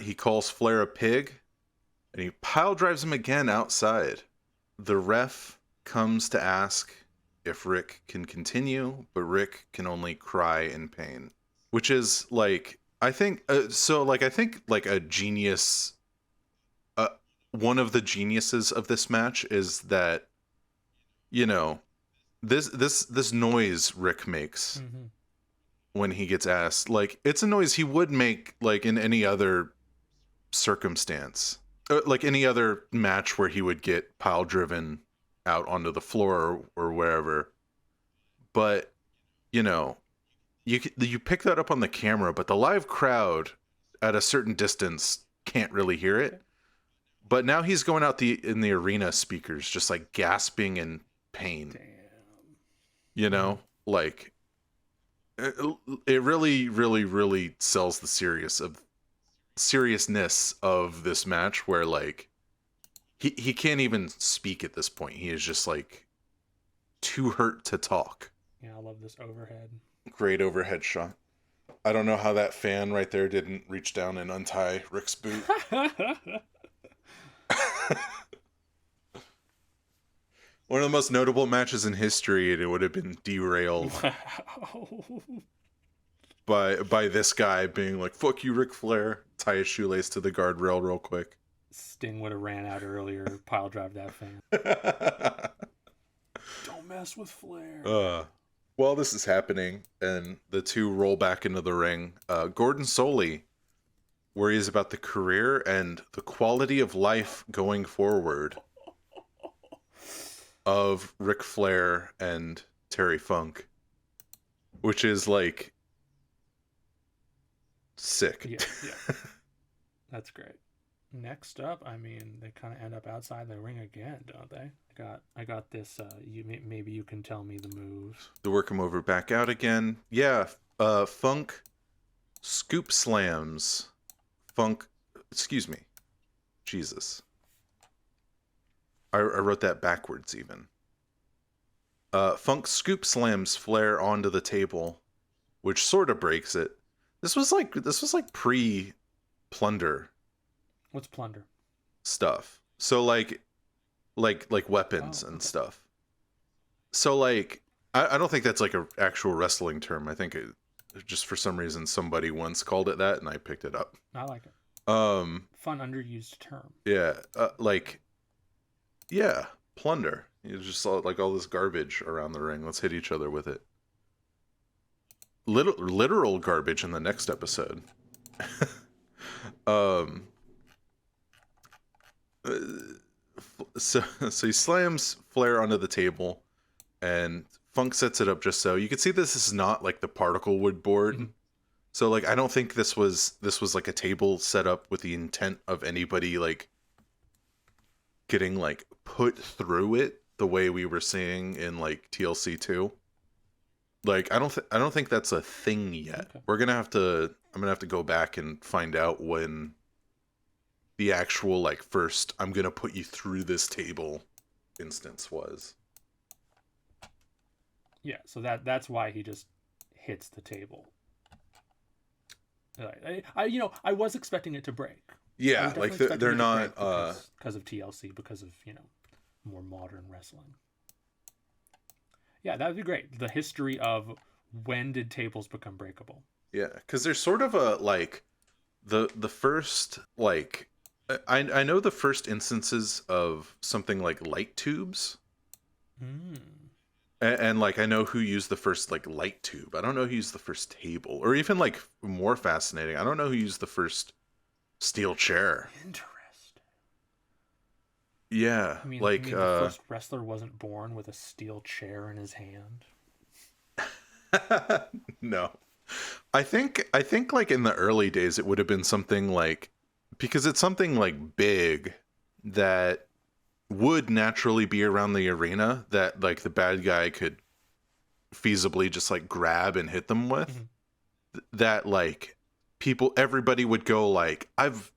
He calls Flair a pig, and he pile drives him again outside. The ref comes to ask if Rick can continue, but Rick can only cry in pain, which is like I think I think like a genius. Uh, One of the geniuses of this match is that you know this noise Rick makes Mm-hmm. when he gets asked, like it's a noise he would make like in any other circumstance, like any other match where he would get pile driven out onto the floor or wherever. But you know, you pick that up on the camera, but the live crowd at a certain distance can't really hear it. But now he's going out in the arena speakers, just like gasping in pain. Damn. You know, like it really, really, really sells the seriousness of this match, where like he can't even speak at this point. He is just like too hurt to talk. Yeah, I love this overhead. Great overhead shot. I don't know how that fan right there didn't reach down and untie Rick's boot. One of the most notable matches in history, and it would have been derailed Wow. by this guy being like, "Fuck you, Ric Flair." Tie his shoelace to the guardrail real quick. Sting would have ran out earlier, pile drive that fan. Don't mess with Flair. While this is happening, and the two roll back into the ring, Gordon Soley worries about the career and the quality of life going forward of Ric Flair and Terry Funk, which is like sick. Yeah. That's great. Next up, I mean, they kind of end up outside the ring again, don't they? I got this. Maybe you can tell me the moves. To work him over back out again. Yeah, Funk scoop slams. Excuse me. Jesus. I wrote that backwards even. Funk scoop slams Flair onto the table, which sort of breaks it. This was like pre-plunder. What's plunder? Stuff. So like weapons and stuff. So like I don't think that's like an actual wrestling term. I think it just for some reason somebody once called it that and I picked it up. I like it. Fun underused term. Yeah, yeah, plunder. You just saw like all this garbage around the ring. Let's hit each other with it. Literal garbage in the next episode. So he slams Flair onto the table, and Funk sets it up just so you can see this is not like the particle wood board. Mm-hmm. So like I don't think this was like a table set up with the intent of anybody like getting like put through it the way we were seeing in like TLC 2. Like I don't think that's a thing yet. Okay. I'm gonna have to go back and find out when the actual like first I'm gonna put you through this table instance was. Yeah, so that's why he just hits the table. I was expecting it to break. Yeah, like they're not because of TLC, because of more modern wrestling. Yeah, that would be great. The history of when did tables become breakable? Yeah, because there's sort of a like the first like I know the first instances of something like light tubes. And like I know who used the first like light tube. I don't know who used the first table, or even like more fascinating, I don't know who used the first steel chair. Interesting. Yeah, you mean the first wrestler wasn't born with a steel chair in his hand? No, I think like in the early days it would have been something like, because it's something like big that would naturally be around the arena that like the bad guy could feasibly just like grab and hit them with. Mm-hmm. That like everybody would go like, I've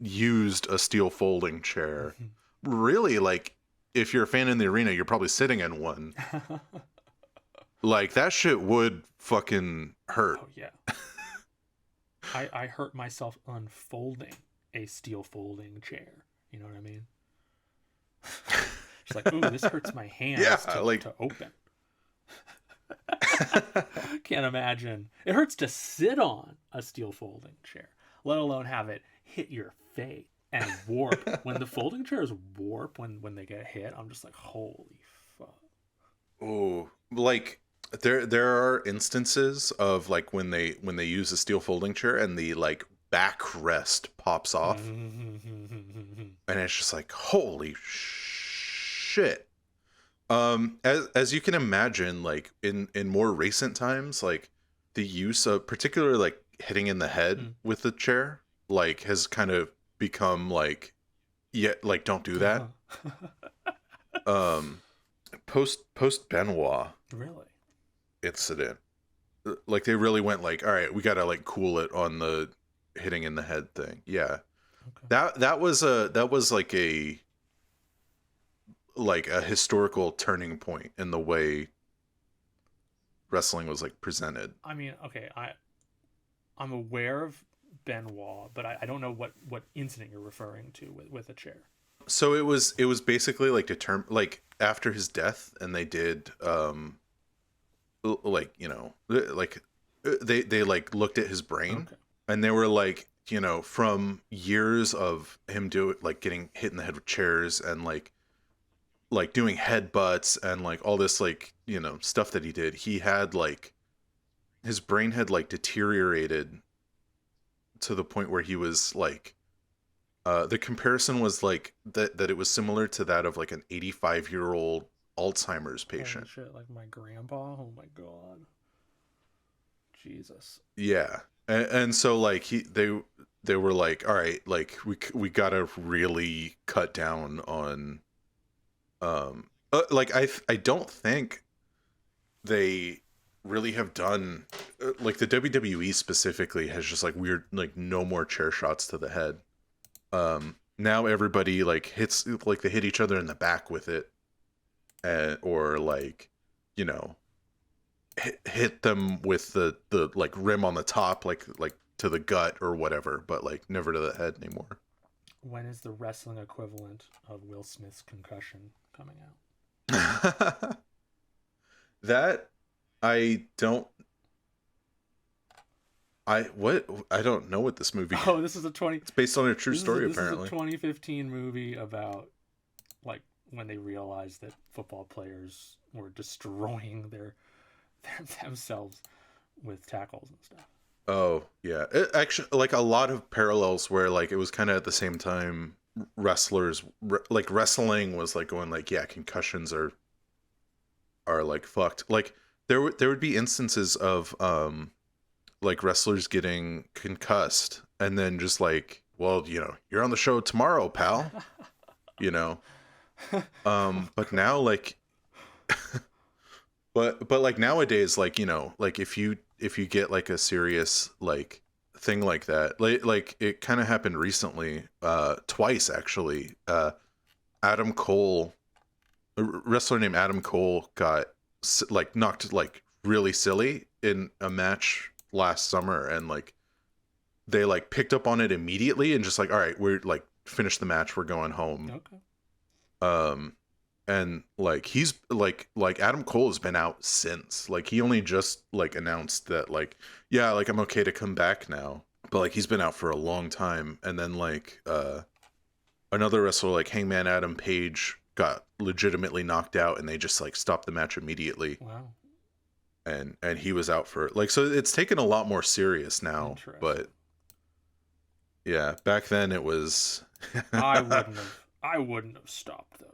used a steel folding chair. Mm-hmm. Really, like if you're a fan in the arena, you're probably sitting in one. Like that shit would fucking hurt. Oh yeah. I hurt myself unfolding a steel folding chair. You know what I mean? She's like, "Ooh, this hurts my Yeah, hands like to open." Can't imagine. It hurts to sit on a steel folding chair, let alone have it hit your face and warp. When the folding chairs warp when they get hit, I'm just like, holy fuck. oh, like there are instances of like when they use a steel folding chair and the like backrest pops off, and it's just like holy shit. As you can imagine, like in more recent times, like the use of particularly like hitting in the head with the chair like has kind of become like, yeah, like don't do that. um post Benoit Really? incident, like they really went like, all right, we gotta like cool it on the hitting in the head thing. Yeah. Okay. That was like a historical turning point in the way wrestling was like presented. I mean, okay, I'm aware of Benoit, but I don't know what incident you're referring to with a chair. So it was basically like like after his death, and they did like, you know, like they like looked at his brain, Okay. and they were like, you know, from years of him like getting hit in the head with chairs and like doing headbutts and like all this like, you know, stuff that he did, he had like his brain had like deteriorated to the point where he was like, the comparison was like that it was similar to that of like an 85-year-old Alzheimer's patient. Holy shit, like my grandpa. Oh my god. Jesus. Yeah. And so like they were like, all right, like we gotta really cut down on like I don't think they really have done, like the WWE specifically has just like weird, like no more chair shots to the head. Now everybody like hits, like they hit each other in the back with it, or like, you know, hit them with the like rim on the top, like to the gut or whatever, but like never to the head anymore. When is the wrestling equivalent of Will Smith's concussion coming out? That I don't. I don't know what this movie. Oh, this is a 20. It's based on a true story, This apparently. is a 2015 movie about like when they realized that football players were destroying themselves with tackles and stuff. Oh yeah, it actually, like a lot of parallels where like it was kind of at the same time. Wrestlers like wrestling was like going like, yeah, concussions are like fucked. Like there would be instances of like wrestlers getting concussed and then just like, well, you know, you're on the show tomorrow, pal. You know. But now like but like nowadays, like, you know, like if you get like a serious like thing like that, like it kind of happened recently, twice actually. Adam Cole, a wrestler named Adam Cole, got like knocked like really silly in a match last summer, and like they like picked up on it immediately and just like, all right, we're like finished the match, we're going home. Okay. And like he's like Adam Cole has been out since, like he only just like announced that like, yeah, like I'm okay to come back now, but like he's been out for a long time. And then like another wrestler like Hangman Adam Page got legitimately knocked out, and they just like stopped the match immediately. Wow. And he was out for like, so it's taken a lot more serious now. But yeah, back then it was I wouldn't have stopped those.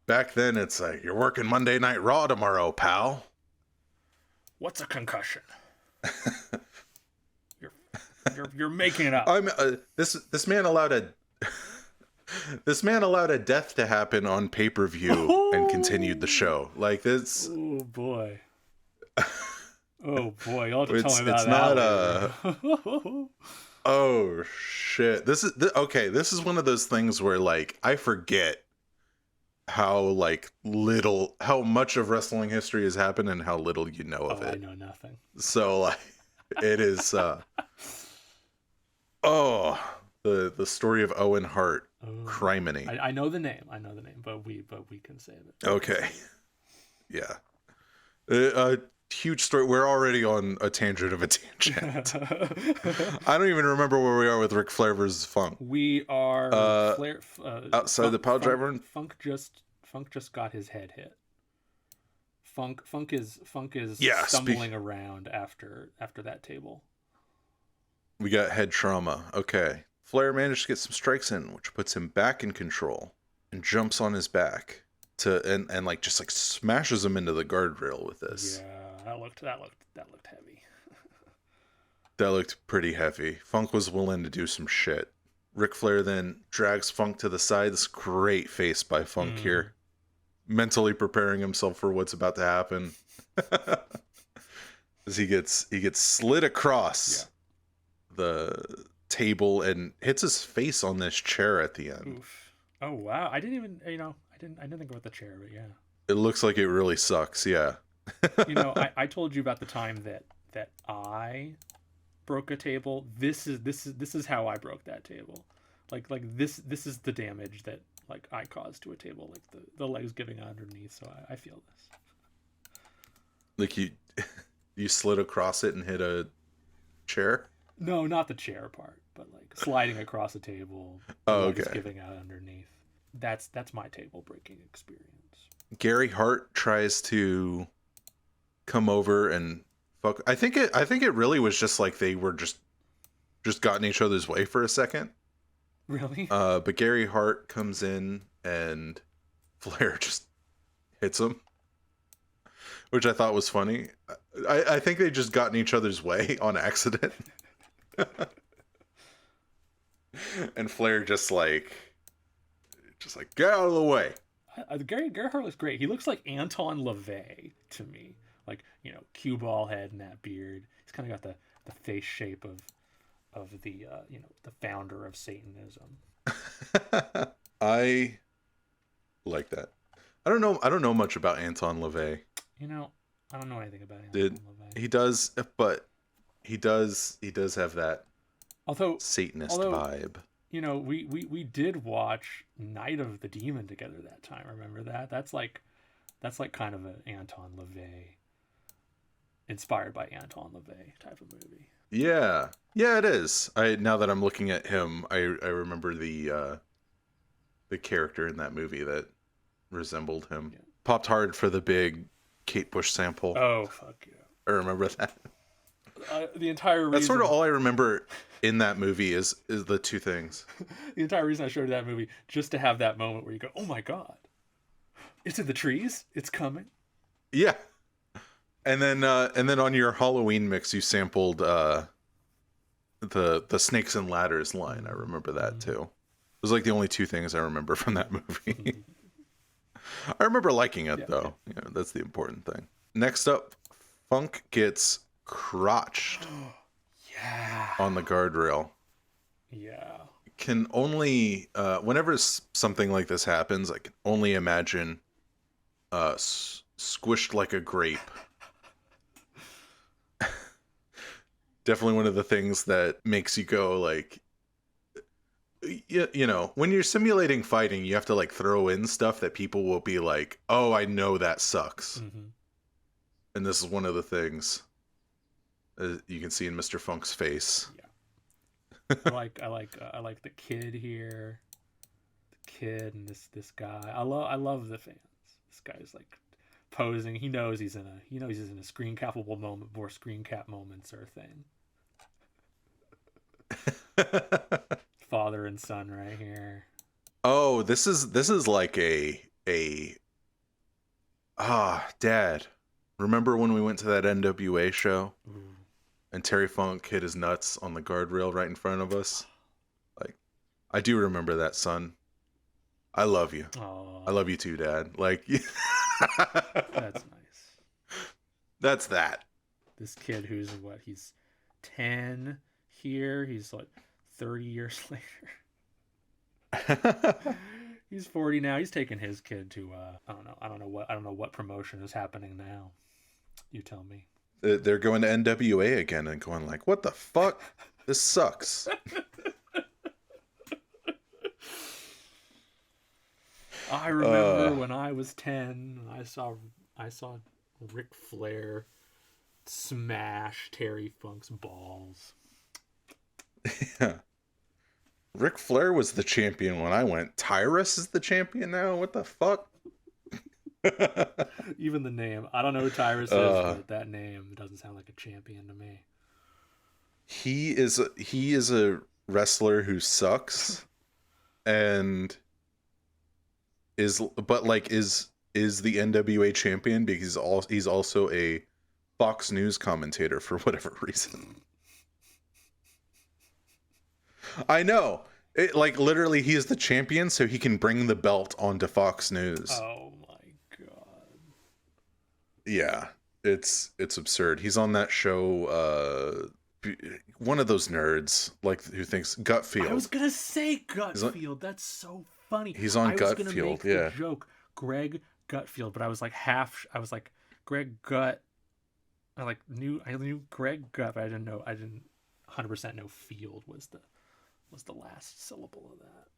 Back then it's like, you're working Monday Night Raw tomorrow, pal. What's a concussion? you're making it up. I'm this man allowed a this man allowed a death to happen on pay-per-view and continued the show. Like this. Oh boy. Oh boy, you'll have to tell me about it's that. Not oh shit. This is okay, this is one of those things where like I forget how like little, how much of wrestling history has happened and how little you know of it. I know nothing. So like it is the story of Owen Hart Oh, Criminy. I know the name. I know the name, but we can say it. Okay. Yeah. A huge story. We're already on a tangent of a tangent. I don't even remember where we are with Ric Flair versus Funk. We are Flair. Outside the pile driver. Funk just got his head hit. Funk is Yeah, stumbling around after that table. We got head trauma. Okay. Flair managed to get some strikes in, which puts him back in control and jumps on his back and like just like smashes him into the guardrail with this. Yeah, that looked heavy. That looked pretty heavy. Funk was willing to do some shit. Ric Flair then drags Funk to the side. This great face by Funk here. Mentally preparing himself for what's about to happen. As he gets slid across the table and hits his face on this chair at the end. Oof. Oh wow. I didn't think about the chair, but yeah. It looks like it really sucks, yeah. I told you about the time that I broke a table. This is how I broke that table. Like this is the damage that like I caused to a table, like the legs giving out underneath, so I feel this. Like you slid across it and hit a chair? No, not the chair part, but like sliding across a table, legs giving out underneath. That's my table breaking experience. Gary Hart tries to come over and fuck. I think it really was just like they were just got in each other's way for a second. Really? But Gary Hart comes in and Flair just hits him, which I thought was funny. I think they just got in each other's way on accident. And Flair just like get out of the way. Gary Hart looks great. He looks like Anton LaVey to me. Like, cue ball head and that beard. He's kind of got the face shape of the the founder of Satanism. I like that. I don't know much about Anton LaVey. I don't know anything about Anton LaVey. He does, but he does have that Satanist vibe. We did watch Night of the Demon together that time. Remember that? That's like kind of an Anton LaVey, inspired by Anton LaVey type of movie. Yeah, it is. Now that I'm looking at him, I remember the character in that movie that resembled him. Yeah. Popped hard for the big Kate Bush sample. Oh fuck yeah! I remember that. The entire reason... That's sort of all I remember in that movie is the two things. The entire reason I showed you that movie, just to have that moment where you go, oh my god, it's in the trees, it's coming. Yeah. And then on your Halloween mix you sampled the Snakes and Ladders line. I remember that too. It was like the only two things I remember from that movie. I remember liking it though. Yeah, that's the important thing. Next up, Funk gets crotched on the guardrail. Yeah. Can only whenever something like this happens, I can only imagine squished like a grape. Definitely one of the things that makes you go like, when you're simulating fighting, you have to like throw in stuff that people will be like, oh, I know that sucks. Mm-hmm. And this is one of the things you can see in Mr. Funk's face. Yeah. I like the kid here, the kid and this guy. I love the fans. This guy's like posing. He knows he's in a screen capable moment before screen cap moments are a thing. Father and son right here. Oh, this is like Dad. Remember when we went to that NWA show? Ooh. And Terry Funk hit his nuts on the guardrail right in front of us? Like, I do remember that, son. I love you. Aww. I love you too, Dad. Like, that's nice. That's that. This kid who's he's 10 here. He's like 30 years later. He's 40 now. He's taking his kid to I don't know what promotion is happening now. You tell me. They're going to NWA again and going like, what the fuck? This sucks. I remember when I was 10, I saw Ric Flair smash Terry Funk's balls. Yeah. Ric Flair was the champion when I went. Tyrus is the champion now? What the fuck? Even the name. I don't know who Tyrus is, but that name doesn't sound like a champion to me. He is a wrestler who sucks and is the NWA champion because he's also a Fox News commentator for whatever reason. I know. It, like, literally, he is the champion, so he can bring the belt onto Fox News. Oh my god. Yeah, it's absurd. He's on that show, one of those nerds, like, who thinks Gutfield. I was gonna say Gutfield. That's so funny. He's on I was gonna Gutfield, make yeah. the joke, Greg Gutfield, but I was like I was like, Greg Gut. I knew Greg Gut, but I didn't 100% know Field was the last syllable of that.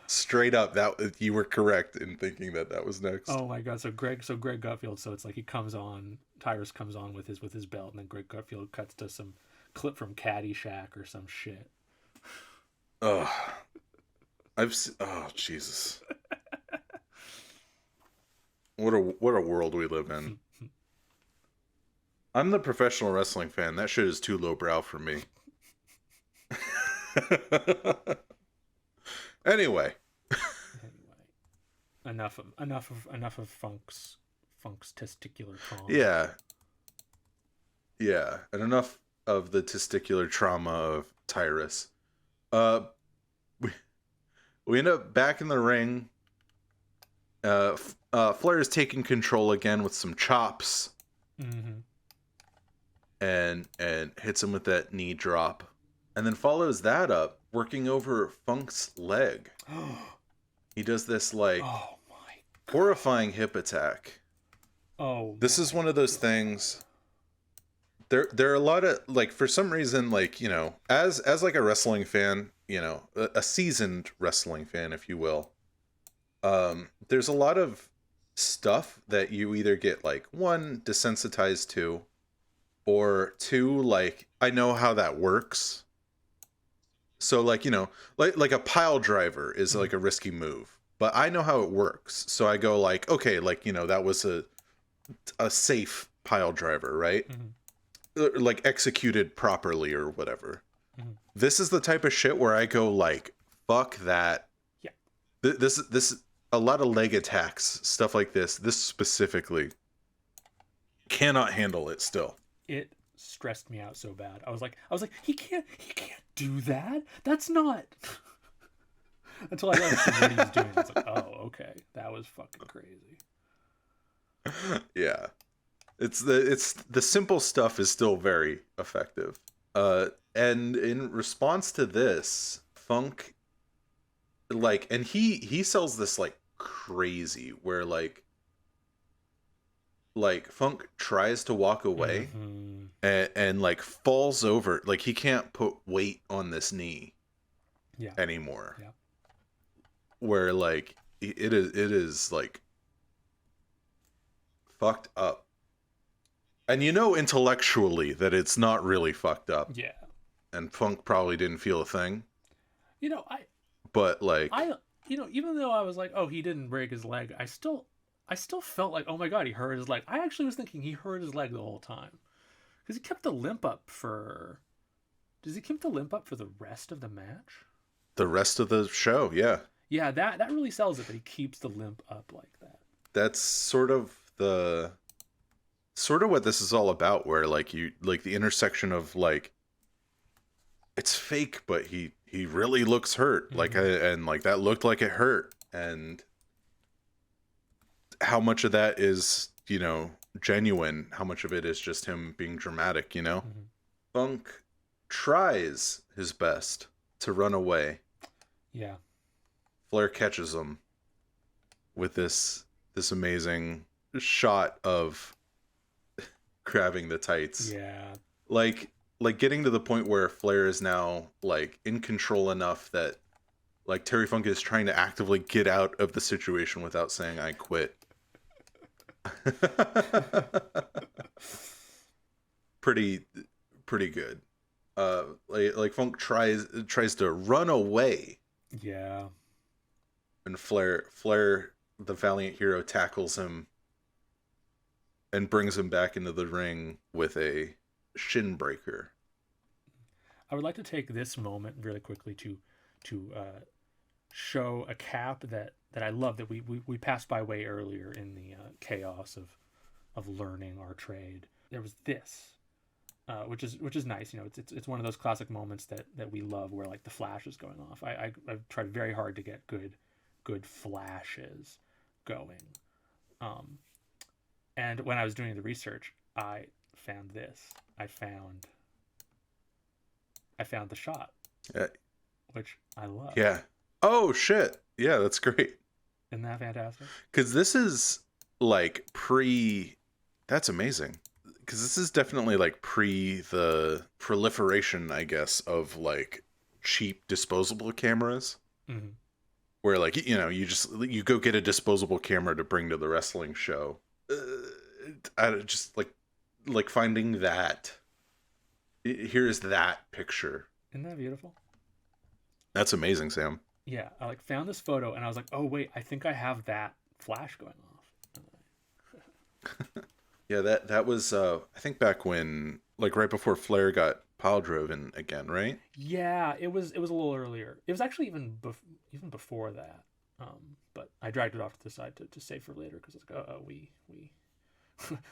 Straight up, that you were correct in thinking that was next. Oh my god! So Greg Gutfield. So it's like he comes on. Tyrus comes on with his belt, and then Greg Gutfield cuts to some clip from Caddyshack or some shit. Oh, Jesus! What a world we live in. I'm the professional wrestling fan. That shit is too lowbrow for me. Anyway, enough of Funk's testicular trauma. Yeah, and enough of the testicular trauma of Tyrus. We end up back in the ring. Flair is taking control again with some chops. Mm-hmm. And hits him with that knee drop, and then follows that up working over Funk's leg. He does this like horrifying hip attack. This is one of those things. There are a lot of, like, for some reason, like, you know, as like a wrestling fan, you know, a seasoned wrestling fan, if you will. There's a lot of stuff that you either get, like, one, desensitized to, or two, like, I know how that works. So, like, you know, like a pile driver is like a risky move, but I know how it works. So I go like, okay, like, you know, that was a safe pile driver, right? Mm-hmm. Like, executed properly or whatever. Mm-hmm. This is the type of shit where I go like, fuck that. Yeah. This a lot of leg attacks, stuff like this specifically cannot handle it still. It stressed me out so bad. I was like, he can't do that. That's not. Until I understood what he was doing. It's like, oh, okay, that was fucking crazy. Yeah, it's the simple stuff is still very effective. And in response to this, Funk, like, and he sells this like crazy, where like Funk tries to walk away, mm-hmm. and like falls over, like he can't put weight on this knee anymore. Yeah. Where like it is like fucked up. And you know intellectually that it's not really fucked up. Yeah. And Funk probably didn't feel a thing. You know, even though I was like, oh, he didn't break his leg, I still felt like, oh my god, he hurt his leg. I actually was thinking he hurt his leg the whole time. Because he kept the limp up for... Does he keep the limp up for the rest of the match? The rest of the show, yeah. Yeah, that really sells it, that he keeps the limp up like that. That's sort of what this is all about, where like you, like the intersection of like, it's fake, but he really looks hurt. Mm-hmm. Like, and like that looked like it hurt. And how much of that is, you know, genuine, how much of it is just him being dramatic, you know? Mm-hmm. Funk tries his best to run away. Yeah. Flair catches him with this amazing shot of grabbing the tights. Yeah. Like getting to the point where Flair is now like in control enough that Like Terry Funk is trying to actively get out of the situation without saying I quit. pretty pretty good. Like Funk tries to run away, Yeah. and Flair the valiant hero tackles him and brings him back into the ring with a shin breaker. I would like to take this moment really quickly to show a cap that I love that we passed by way earlier in the chaos of learning our trade. There was this, which is nice. You know, it's one of those classic moments that we love where like the flash is going off. I've tried very hard to get good flashes going. Um, and when I was doing the research, I found this. I found the shot, Yeah. which I love. Yeah. Oh shit. Yeah, that's great. Isn't that fantastic? Because this is like pre. That's amazing. Because this is definitely like pre the proliferation, I guess, of like cheap disposable cameras. Mm-hmm. Where like you go get a disposable camera to bring to the wrestling show. I just like finding that. Here's that picture. Isn't that beautiful? That's amazing, Sam. Yeah, I like found this photo and I was like, oh wait, I think I have that flash going off. Yeah, that was I think back when like right before Flair got pile driven again, right? Yeah, it was a little earlier. It was actually even before that. But I dragged it off to the side to save for later because it's like, we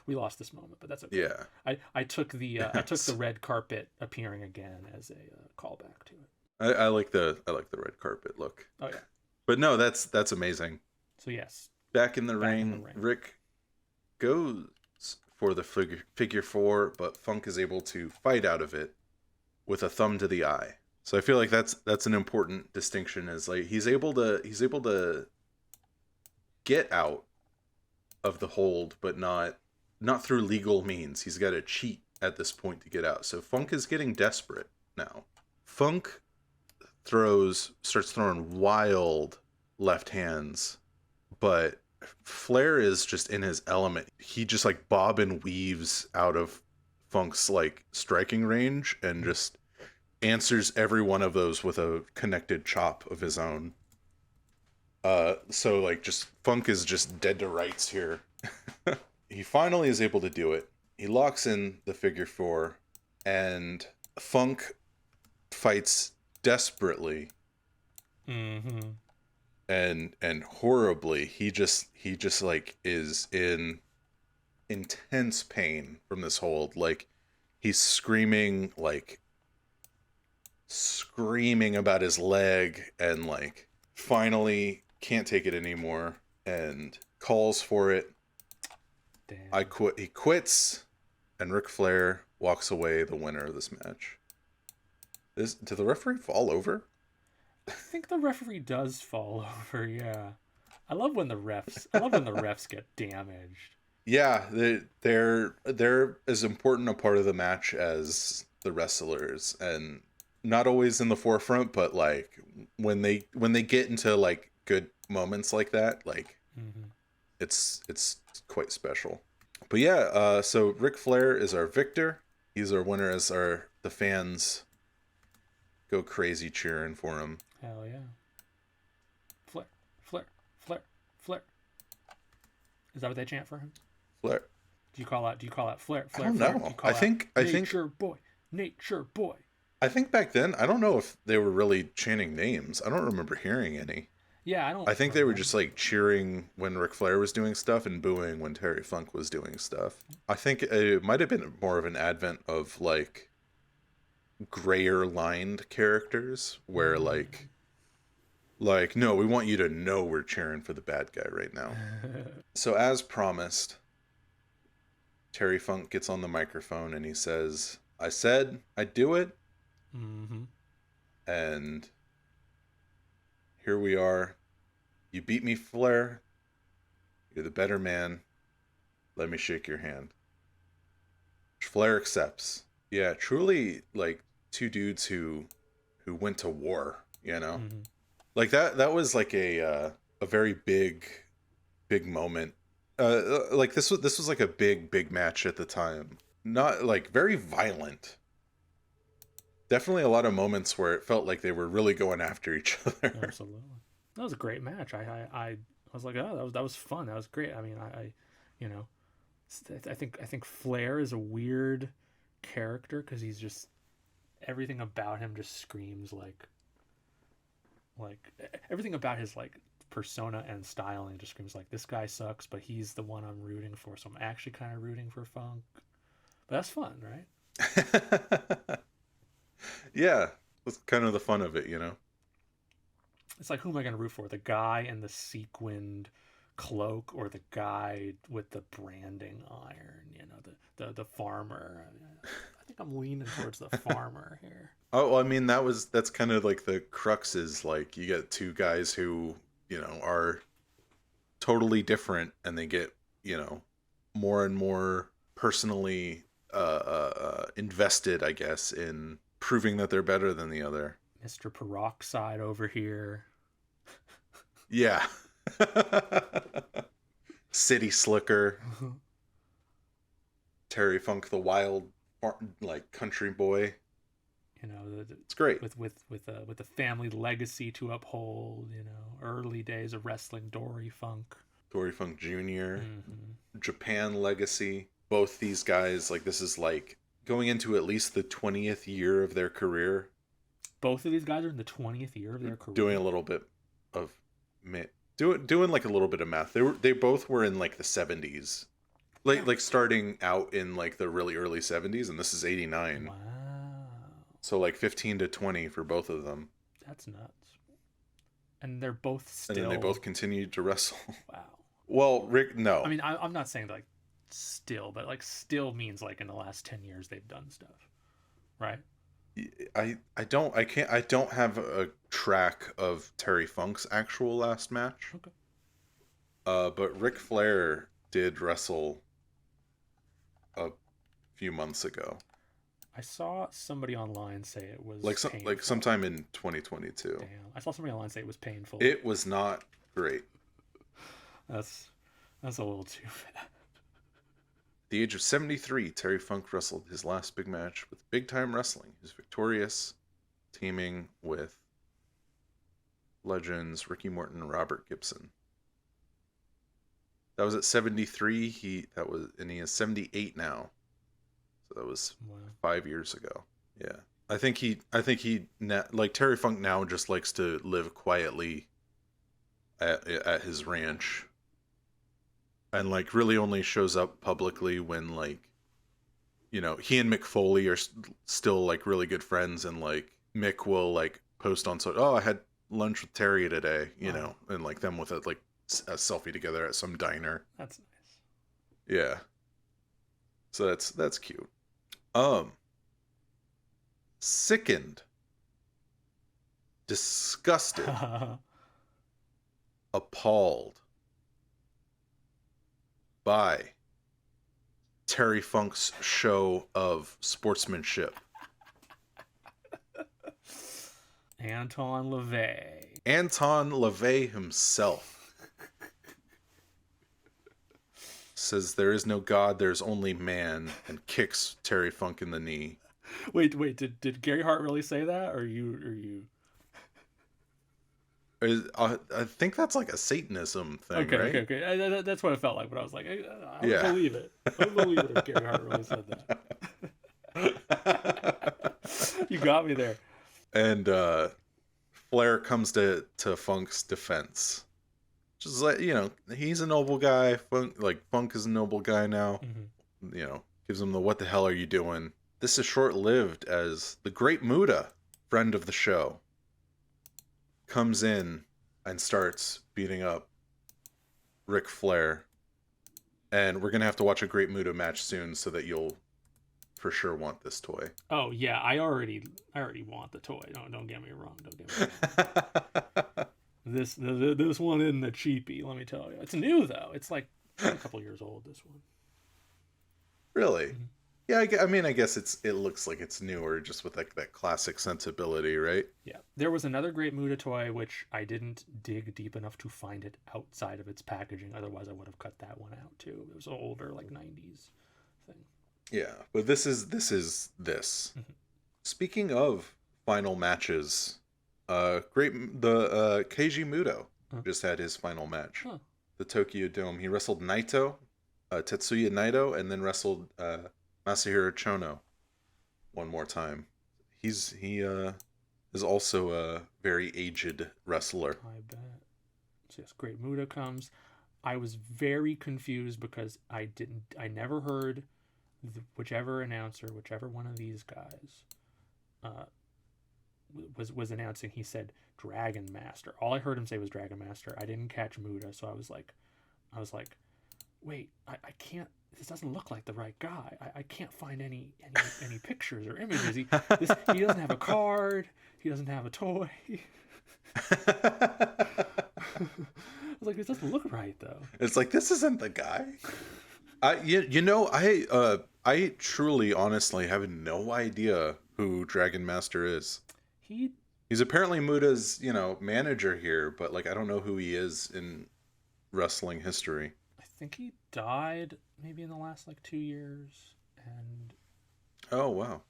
we lost this moment, but that's okay. Yeah. I took the red carpet appearing again as a callback to it. I like the red carpet look. Oh yeah. But no, that's amazing. So yes. Back in the ring, Rick goes for the figure four, but Funk is able to fight out of it with a thumb to the eye. So I feel like that's an important distinction. Is like he's able to get out of the hold, but not through legal means. He's got to cheat at this point to get out. So Funk is getting desperate now. Funk starts throwing wild left hands, but Flair is just in his element. He just like bob and weaves out of Funk's like striking range and just answers every one of those with a connected chop of his own. So like just Funk is just dead to rights here. He finally is able to do it. He locks in the figure four, and Funk fights desperately. Mm-hmm. And horribly. He just like is in intense pain from this hold. Like he's screaming about his leg, and like finally can't take it anymore and calls for it. Damn. I quit. He quits, and Ric Flair walks away the winner of this match. Did the referee fall over? I think the referee does fall over. Yeah, I love when the refs get damaged. Yeah, they're as important a part of the match as the wrestlers, and not always in the forefront, but like when they get into like good moments like that, like it's quite special. But yeah, so Ric Flair is our victor. He's our winner as the fans go crazy cheering for him. Hell yeah. Flair, Flair, Flair, Flair. Is that what they chant for him? Flair. Do you call out Flair, Flair? I don't know. Do you call I think Nature boy, Nature boy. I think back then, I don't know if they were really chanting names. I don't remember hearing any. Yeah, I don't. I think they were just like cheering when Ric Flair was doing stuff and booing when Terry Funk was doing stuff. I think it might have been more of an advent of like grayer lined characters where like no, we want you to know we're cheering for the bad guy right now. So as promised, Terry Funk gets on the microphone and he says, I said I'd do it. Mm-hmm. And here we are. You beat me, Flair. You're the better man. Let me shake your hand. Flair accepts. Yeah, truly like two dudes who went to war, you know? Like that was like a very big moment. Like this was like a big match at the time. Not like very violent. Definitely a lot of moments where it felt like they were really going after each other. Absolutely. That was a great match. I was like, oh, that was fun. That was great. I mean, you know, I think Flair is a weird character because he's just everything about him just screams like everything about his like persona and styling just screams like this guy sucks, but he's the one I'm rooting for. So I'm actually kind of rooting for Funk. But that's fun, right? Yeah, that's kind of the fun of it, you know. It's like, who am I going to root for? The guy in the sequined cloak or the guy with the branding iron? You know, the farmer. I think I'm leaning towards the farmer here. Oh, well, I mean that's kind of like the crux is like you get two guys who, are totally different and they get, more and more personally invested, I guess, in proving that they're better than the other. Mr. Peroxide over here. Yeah. City Slicker. Terry Funk, the wild, like country boy. It's great. With the family legacy to uphold. Early days of wrestling. Dory Funk. Dory Funk Jr. Mm-hmm. Japan legacy. Both these guys, like this is like going into at least the 20th year of their career. Both of these guys are in the 20th year of their career. Doing a little bit of doing like a little bit of math. They both were in like the 70s. Like starting out in like the really early 70s, and this is 89. Wow. So like 15 to 20 for both of them. That's nuts. And they're both still... And then they both continued to wrestle. Wow. Well, Rick, no. I mean, I'm not saying like still, but like still means like in the last 10 years they've done stuff. Right? I don't have a track of Terry Funk's actual last match. Okay. But Ric Flair did wrestle a few months ago. I saw somebody online say it was like sometime in 2022. Damn. I saw somebody online say it was painful. It was not great. That's a little too bad. At the age of 73, Terry Funk wrestled his last big match with Big Time Wrestling. He was victorious, teaming with legends Ricky Morton and Robert Gibson. That was at 73. He is 78 now. So that was 5 years ago. Yeah. I think he like Terry Funk now just likes to live quietly at his ranch. And like really only shows up publicly when like, he and Mick Foley are still like really good friends, and like Mick will like post on I had lunch with Terry today, know, and like them with a selfie together at some diner. That's nice. Yeah. So that's cute. Sickened, disgusted, appalled by Terry Funk's show of sportsmanship. Anton LaVey himself says there is no God, there's only man, and kicks Terry Funk in the knee. Wait, did Gary Hart really say that, or you? I think that's like a Satanism thing, right? Okay. That's what it felt like, but I was like, I don't believe it. I don't believe it if Gary Hart really said that. You got me there. And Flair comes to Funk's defense. Just like, he's a noble guy. Funk is a noble guy now. Mm-hmm. Gives him the what the hell are you doing? This is short-lived as the Great Muta, friend of the show, comes in and starts beating up Ric Flair. And we're going to have to watch a Great Muta match soon so that you'll for sure want this toy. Oh, yeah. I already want the toy. Don't get me wrong. This one isn't a cheapie, let me tell you. It's new, though. It's like a couple years old, this one. Really? Mm-hmm. Yeah, I mean, I guess it looks like it's newer, just with like that classic sensibility, right? Yeah. There was another great Muda toy, which I didn't dig deep enough to find it outside of its packaging. Otherwise, I would have cut that one out too. It was an older, like 90s thing. Yeah, but this. Mm-hmm. Speaking of final matches, the Keiji Muto Huh. just had his final match, Huh. the Tokyo Dome. He wrestled Naito, Tetsuya Naito, and then wrestled Masahiro Chono one more time. He is also a very aged wrestler. I bet. So yes, Great Muda comes. I was very confused because I never heard whichever announcer, whichever one of these guys, uh, was announcing. He said Dragon Master. All I heard him say was Dragon Master. I didn't catch Muda, so I was like, wait, I can't. This doesn't look like the right guy. I can't find any pictures or images. He doesn't have a card. He doesn't have a toy. I was like, this doesn't look right though. It's like, this isn't the guy. I truly, honestly have no idea who Dragon Master is. He He's apparently Muda's, manager here, but like I don't know who he is in wrestling history. I think he died maybe in the last like 2 years. And Oh wow.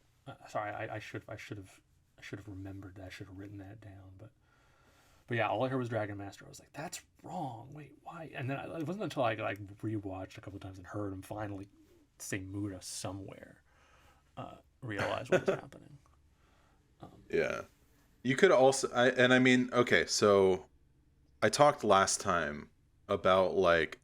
sorry, I should have remembered that. I should have written that down. But yeah, all I heard was Dragon Master. I was like, that's wrong. Wait, why? And then it wasn't until I like rewatched a couple times and heard him finally say Muda somewhere, realize what was happening. Yeah. You could also I mean, okay, so I talked last time about like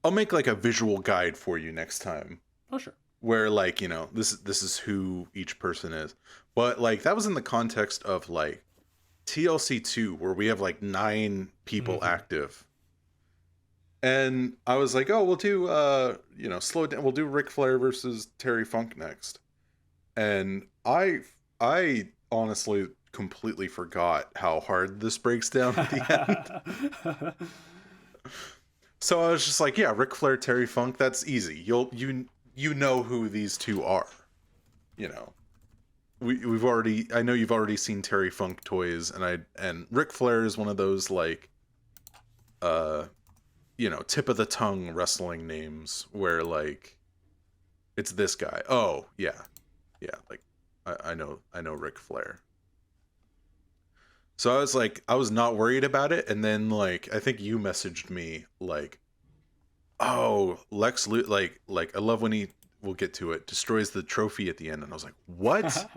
I'll make like a visual guide for you next time Oh sure. where like, this is who each person is. But like that was in the context of like TLC 2 where we have like 9 people active. And I was like, "Oh, we'll do slow it down. We'll do Ric Flair versus Terry Funk next." And I honestly completely forgot how hard this breaks down at the end. So I was just like, yeah, Ric Flair, Terry Funk, that's easy. You know who these two are. You know. I know you've already seen Terry Funk toys, and Ric Flair is one of those like tip of the tongue wrestling names where like it's this guy. Oh, yeah. Yeah, like I know Ric Flair. So I was not worried about it, and then like I think you messaged me like, "Oh, like I love when he, we'll get to it, destroys the trophy at the end." And I was like, "What?"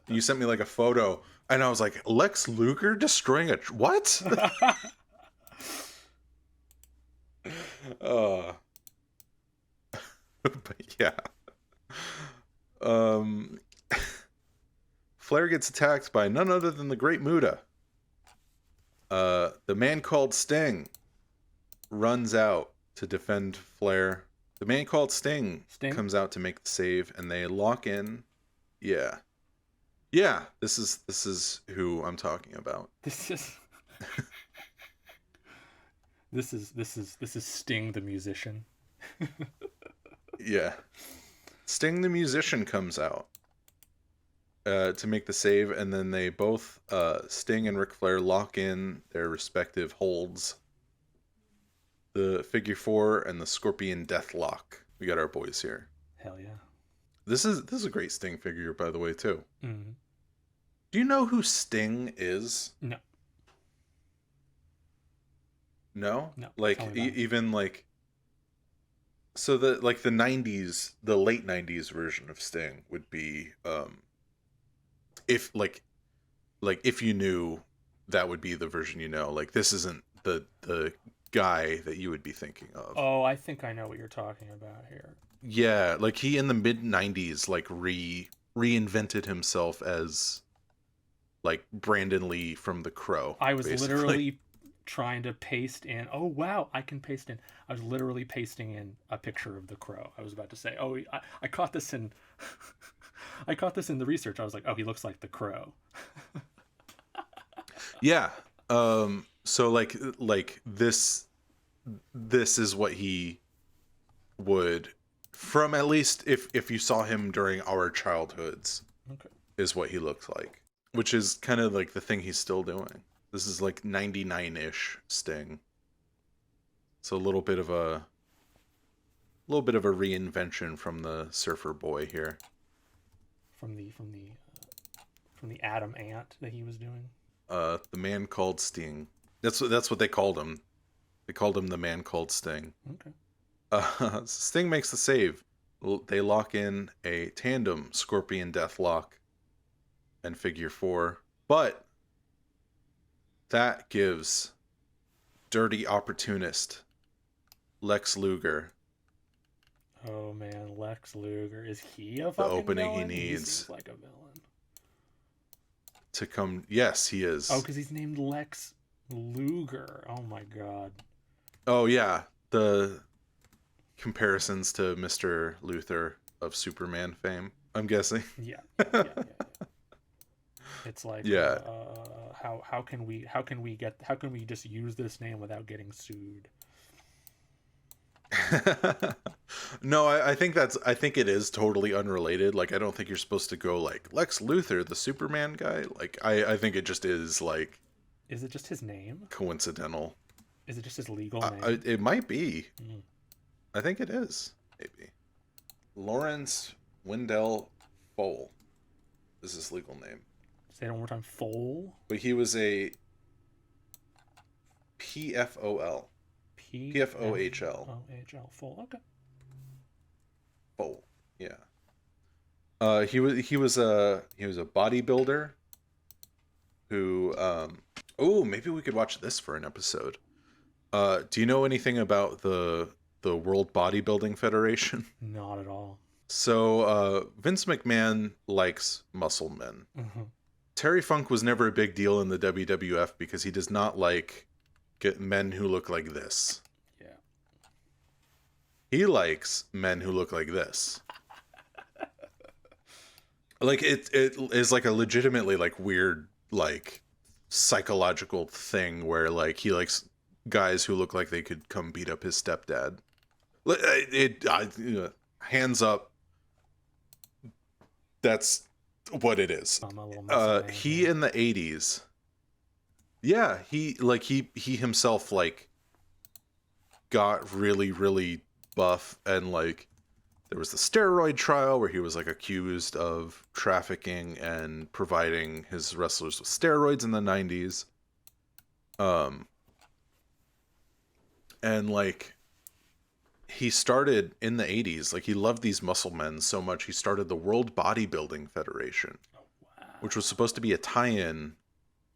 You sent me like a photo, and I was like, "Lex Luger destroying what?" uh but yeah. Um Flair gets attacked by none other than the Great Muta. The man called Sting runs out to defend Flair. The man called Sting comes out to make the save, and they lock in. Yeah. Yeah, this is who I'm talking about. This is Sting the musician. Yeah. Sting the musician comes out to make the save, and then they both, Sting and Ric Flair, lock in their respective holds. The figure 4 and the Scorpion Deathlock. We got our boys here. Hell yeah. This is a great Sting figure, by the way, too. Mm-hmm. Do you know who Sting is? No. No? No. Like even like, so the like the 90s, the late 90s version of Sting would be if if you knew, that would be the version you know. Like this isn't the guy that you would be thinking of. Oh, I think I know what you're talking about here. Yeah, like he in the mid 90s like reinvented himself as like Brandon Lee from The Crow. I was literally trying to paste in. Oh wow, I can paste in. I was literally pasting in a picture of The Crow. I was about to say, oh, I caught this in. I caught this in the research. I was like, oh, he looks like The Crow. Yeah. So like this is what he would From at least if you saw him during our childhoods, Okay. is what he looked like, which is kind of like the thing he's still doing. This is like 99-ish Sting. So a little bit of a reinvention from the Surfer Boy here. From the Adam Ant that he was doing. The man called Sting. That's what they called him. They called him the man called Sting. Okay. Sting makes the save. They lock in a tandem Scorpion Deathlock and Figure 4, but that gives dirty opportunist Lex Luger Oh man, Lex Luger, is he a the fucking opening villain? he He needs seems like a villain. to come. Yes, he is. Oh, because he's named Lex Luger. Oh my god. Oh yeah, the comparisons to Mr. Luthor of Superman fame, I'm guessing. Yeah. Yeah. It's like, Yeah. how can we just use this name without getting sued? No, I think it is totally unrelated. Like, I don't think you're supposed to go like Lex Luthor, the Superman guy. Like, I think it just is like Is it just his name? coincidental. Is it just his legal name? It might be. Mm. I think it is. Maybe. Lawrence Wendell Fole is his legal name. Say it one more time. Foal. But he was a PFOL. PFOHL. OHL. Foal. Okay. Fole. Yeah. He was a bodybuilder who oh, maybe we could watch this for an episode. Do you know anything about the World Bodybuilding Federation? Not at all. So Vince McMahon likes muscle men. Mm-hmm. Terry Funk was never a big deal in the WWF because he does not like men who look like this. Yeah. He likes men who look like this. Like it is like a legitimately like weird like psychological thing where like he likes guys who look like they could come beat up his stepdad. Hands up. That's what it is. I'm a little messy He in the 80s. Yeah, he himself like got really, really buff, and like there was the steroid trial where he was like accused of trafficking and providing his wrestlers with steroids in the 90s. And like he started in the 80s, like he loved these muscle men so much he started the World Bodybuilding Federation, which was supposed to be a tie-in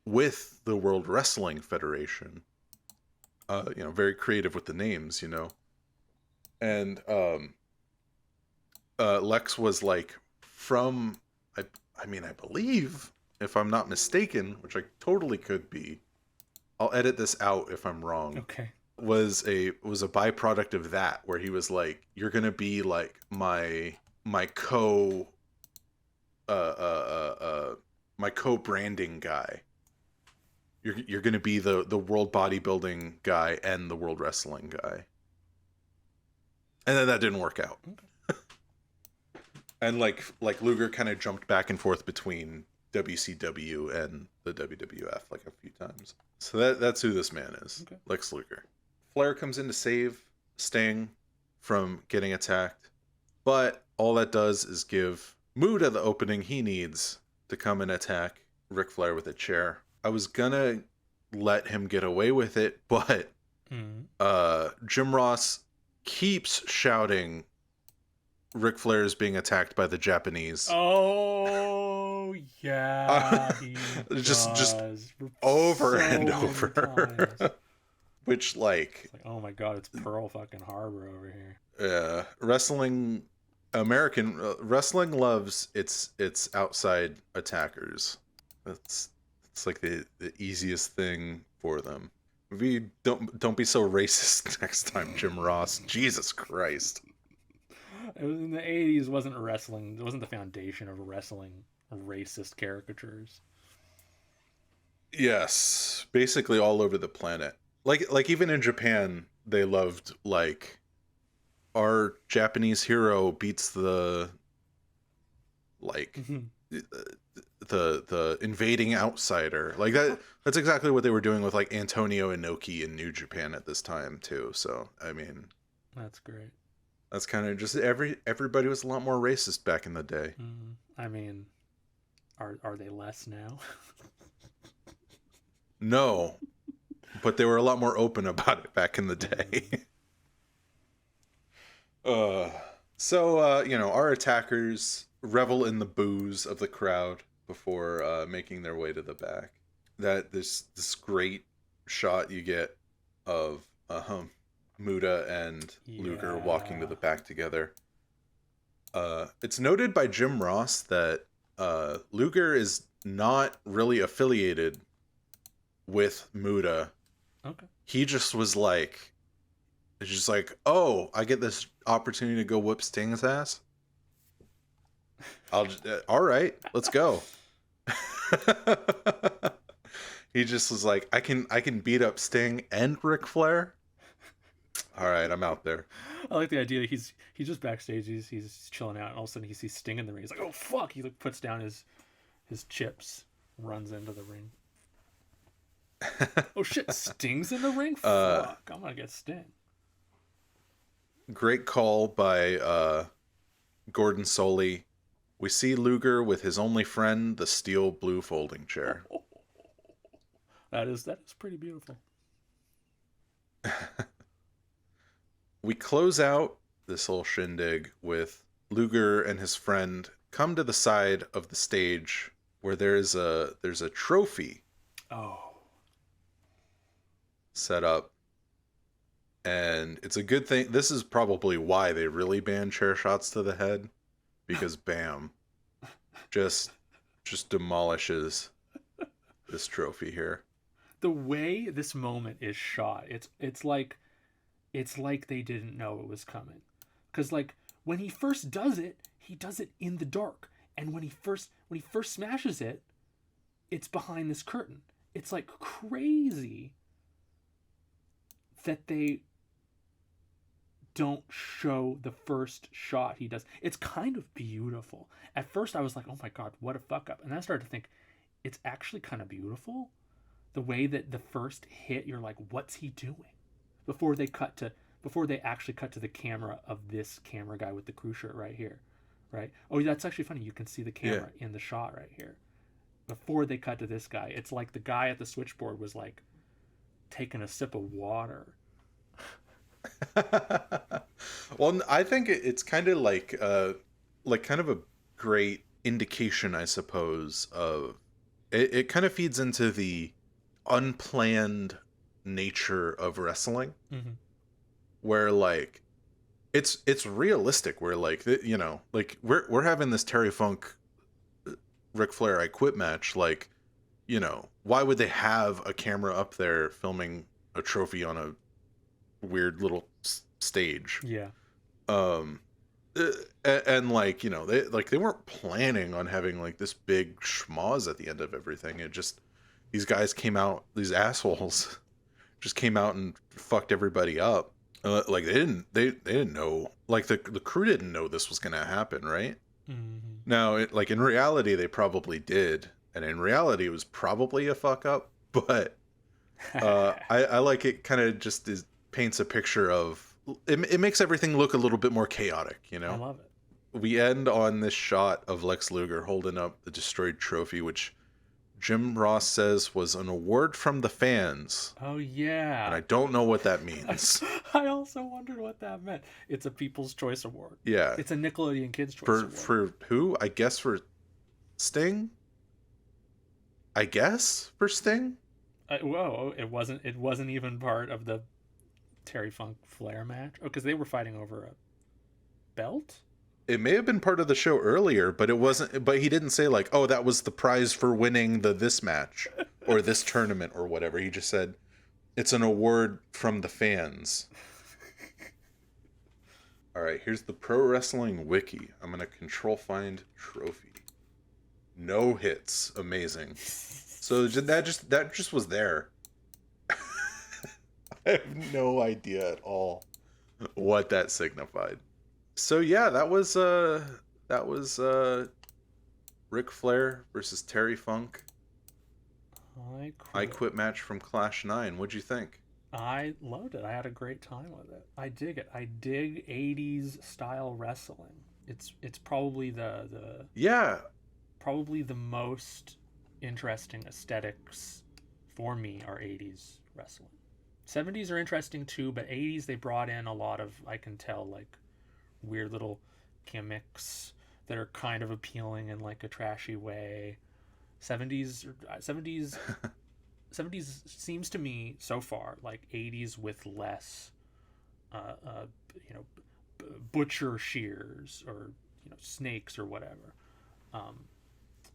with the World Wrestling Federation. Very creative with the names, And Lex was like from, I believe, if I'm not mistaken, which I totally could be, I'll edit this out if I'm wrong. Okay. Was a byproduct of that, where he was like, you're gonna be like my co-branding guy. You're gonna be the world bodybuilding guy and the world wrestling guy. And then that didn't work out. Okay. And like Luger kind of jumped back and forth between WCW and the WWF like a few times. So that's who this man is. Okay. Lex Luger. Flair comes in to save Sting from getting attacked, but all that does is give Muta the opening he needs to come and attack Ric Flair with a chair. I was gonna let him get away with it, but Jim Ross keeps shouting Ric Flair is being attacked by the Japanese. Oh yeah, just over and over. Which like, oh my god, it's Pearl fucking Harbor over here. American wrestling loves its outside attackers. It's like the easiest thing for them. We don't be so racist next time, Jim Ross. Jesus Christ. It was in the 80s. Wasn't wrestling? It wasn't the foundation of wrestling. Racist caricatures. Yes, basically all over the planet. Like even in Japan, they loved like our Japanese hero beats the like Mhm. the invading outsider. Like that's exactly what they were doing with like Antonio Inoki in New Japan at this time too. So I mean, That's great. that's kind of just everybody was a lot more racist back in the day. I mean, are they less now? No, but they were a lot more open about it back in the day. Mm. uh you know, our attackers revel in the booze of the crowd before making their way to the back. That this great shot you get of Muda and Luger walking to Yeah. the back together. It's noted by Jim Ross that Luger is not really affiliated with Muda. Okay. He just was like, it's just like, oh, I get this opportunity to go whoop Sting's ass. All right, let's go. He just was like, I can beat up Sting and Ric Flair. All right, I'm out there. I like the idea. He's just backstage. He's chilling out, and all of a sudden he sees Sting in the ring. He's like, "Oh fuck!" He like puts down his chips, runs into the ring. Oh shit! Sting's in the ring. Fuck! I'm gonna get Sting. Great call by Gordon Soley. We see Luger with his only friend, the steel blue folding chair. That is pretty beautiful. We close out this whole shindig with Luger and his friend come to the side of the stage where there's a trophy Oh. set up. And it's a good thing. This is probably why they really banned chair shots to the head, because bam, just demolishes this trophy here. The way this moment is shot, it's like they didn't know it was coming. Cuz like when he first does it, he does it in the dark. And when he first smashes it, it's behind this curtain. It's like crazy that they don't show the first shot he does. It's kind of beautiful. At first I was like, "Oh my god, what a fuck up." And then I started to think it's actually kind of beautiful. The way that the first hit, you're like, "What's he doing?" Before they actually cut to the camera of this camera guy with the crew shirt right here, right? Oh, that's actually funny. You can see the camera in the shot right here. Before they cut to this guy, it's like the guy at the switchboard was like taking a sip of water. Well, I think it's kind of like kind of a great indication, I suppose, of it kind of feeds into the unplanned nature of wrestling, where like it's realistic, where like you know, like we're having this Terry Funk Ric Flair I Quit match. Like, you know, why would they have a camera up there filming a trophy on a weird little stage? Yeah. And like, you know, they weren't planning on having like this big schmoz at the end of everything. It just, these guys came out, these assholes just came out and fucked everybody up. Like they didn't know, like the crew didn't know this was gonna happen, right? Now, like in reality, they probably did, and in reality, it was probably a fuck up. But I like it. Kind of just paints a picture of it. Makes everything look a little bit more chaotic, you know. I love it. We end on this shot of Lex Luger holding up the destroyed trophy, which Jim Ross says was an award from the fans. Oh yeah. And I don't know what that means. I also wondered what that meant. It's a People's Choice Award. Yeah. It's a Nickelodeon Kids Choice Award. For who? I guess for Sting? I guess for Sting? Whoa, it wasn't even part of the Terry Funk Flair match. Oh, because they were fighting over a belt? It may have been part of the show earlier, but it wasn't. But he didn't say like, "Oh, that was the prize for winning this match or this tournament or whatever." He just said, "It's an award from the fans." All right, here's the Pro Wrestling Wiki. I'm gonna control find trophy. No hits. Amazing. So that just was there. I have no idea at all what that signified. So yeah, that was Ric Flair versus Terry Funk. I I quit. Quit match from Clash 9. What'd you think? I loved it. I had a great time with it. I dig it. I dig '80s style wrestling. It's probably Yeah. probably the most interesting aesthetics for me are '80s wrestling. '70s are interesting too, but '80s they brought in a lot of, I can tell, like weird little gimmicks that are kind of appealing in like a trashy way. '70s 70s seems to me so far like '80s with less uh, uh, you know butcher shears or snakes or whatever. Um,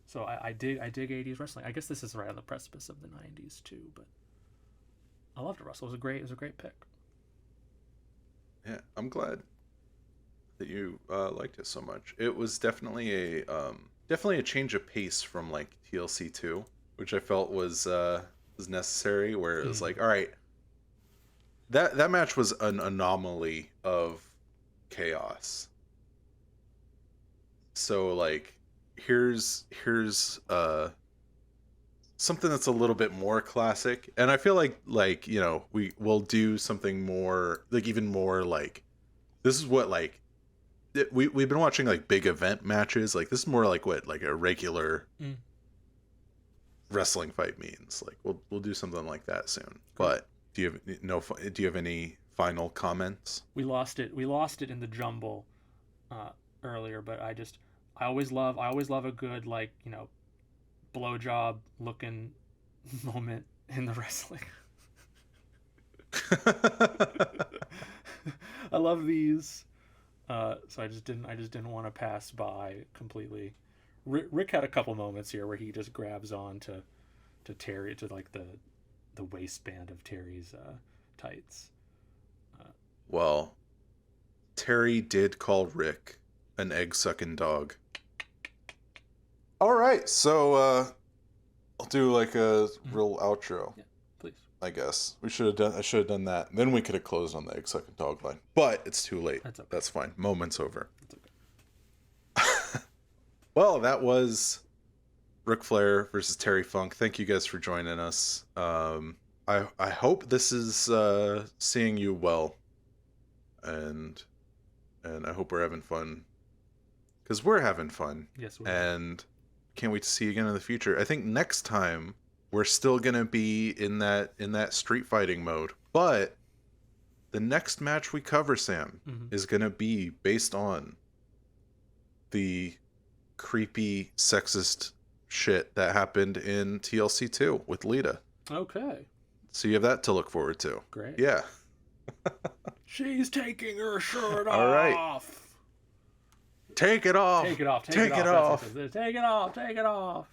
so I dig '80s wrestling. I guess this is right on the precipice of the '90s too, but I loved it. Russell, it was a great pick. Yeah, I'm glad that you liked it so much. It was definitely a change of pace from like TLC 2, which I felt was necessary. Where it was Mm. like, all right, that match was an anomaly of chaos. So like, here's something that's a little bit more classic, and I feel like we will do something more like even more like this is what like we've been watching like big event matches. Like this is more like what like a regular Mm. wrestling fight means. Like we'll do something like that soon. Great. But do you have any final comments? We lost it in the jumble uh, earlier, but I always love a good like blowjob looking moment in the wrestling. I love these. So I just didn't want to pass by completely. Rick had a couple moments here where he just grabs on to Terry, to like the waistband of Terry's tights. Uh, Well, Terry did call Rick an egg sucking dog. All right, so I'll do like a real outro. yeah, please. I guess we should have done. I should have done that. Then we could have closed on the egg sucking dog line. But it's too late. That's okay. That's fine. Moment's over. That's okay. Well, that was Ric Flair versus Terry Funk. Thank you guys for joining us. I hope this is seeing you well, and I hope we're having fun because we're having fun, Yes, we are. and can't wait to see you again in the future. I think next time we're still gonna be in that street fighting mode, but the next match we cover, Sam, Mm-hmm. is gonna be based on the creepy sexist shit that happened in TLC 2 with Lita. Okay. So you have that to look forward to. Great. Yeah. She's taking her shirt All right. off. Take it off. Take it off. Take it That's what off. it says. Take it off. Take it off.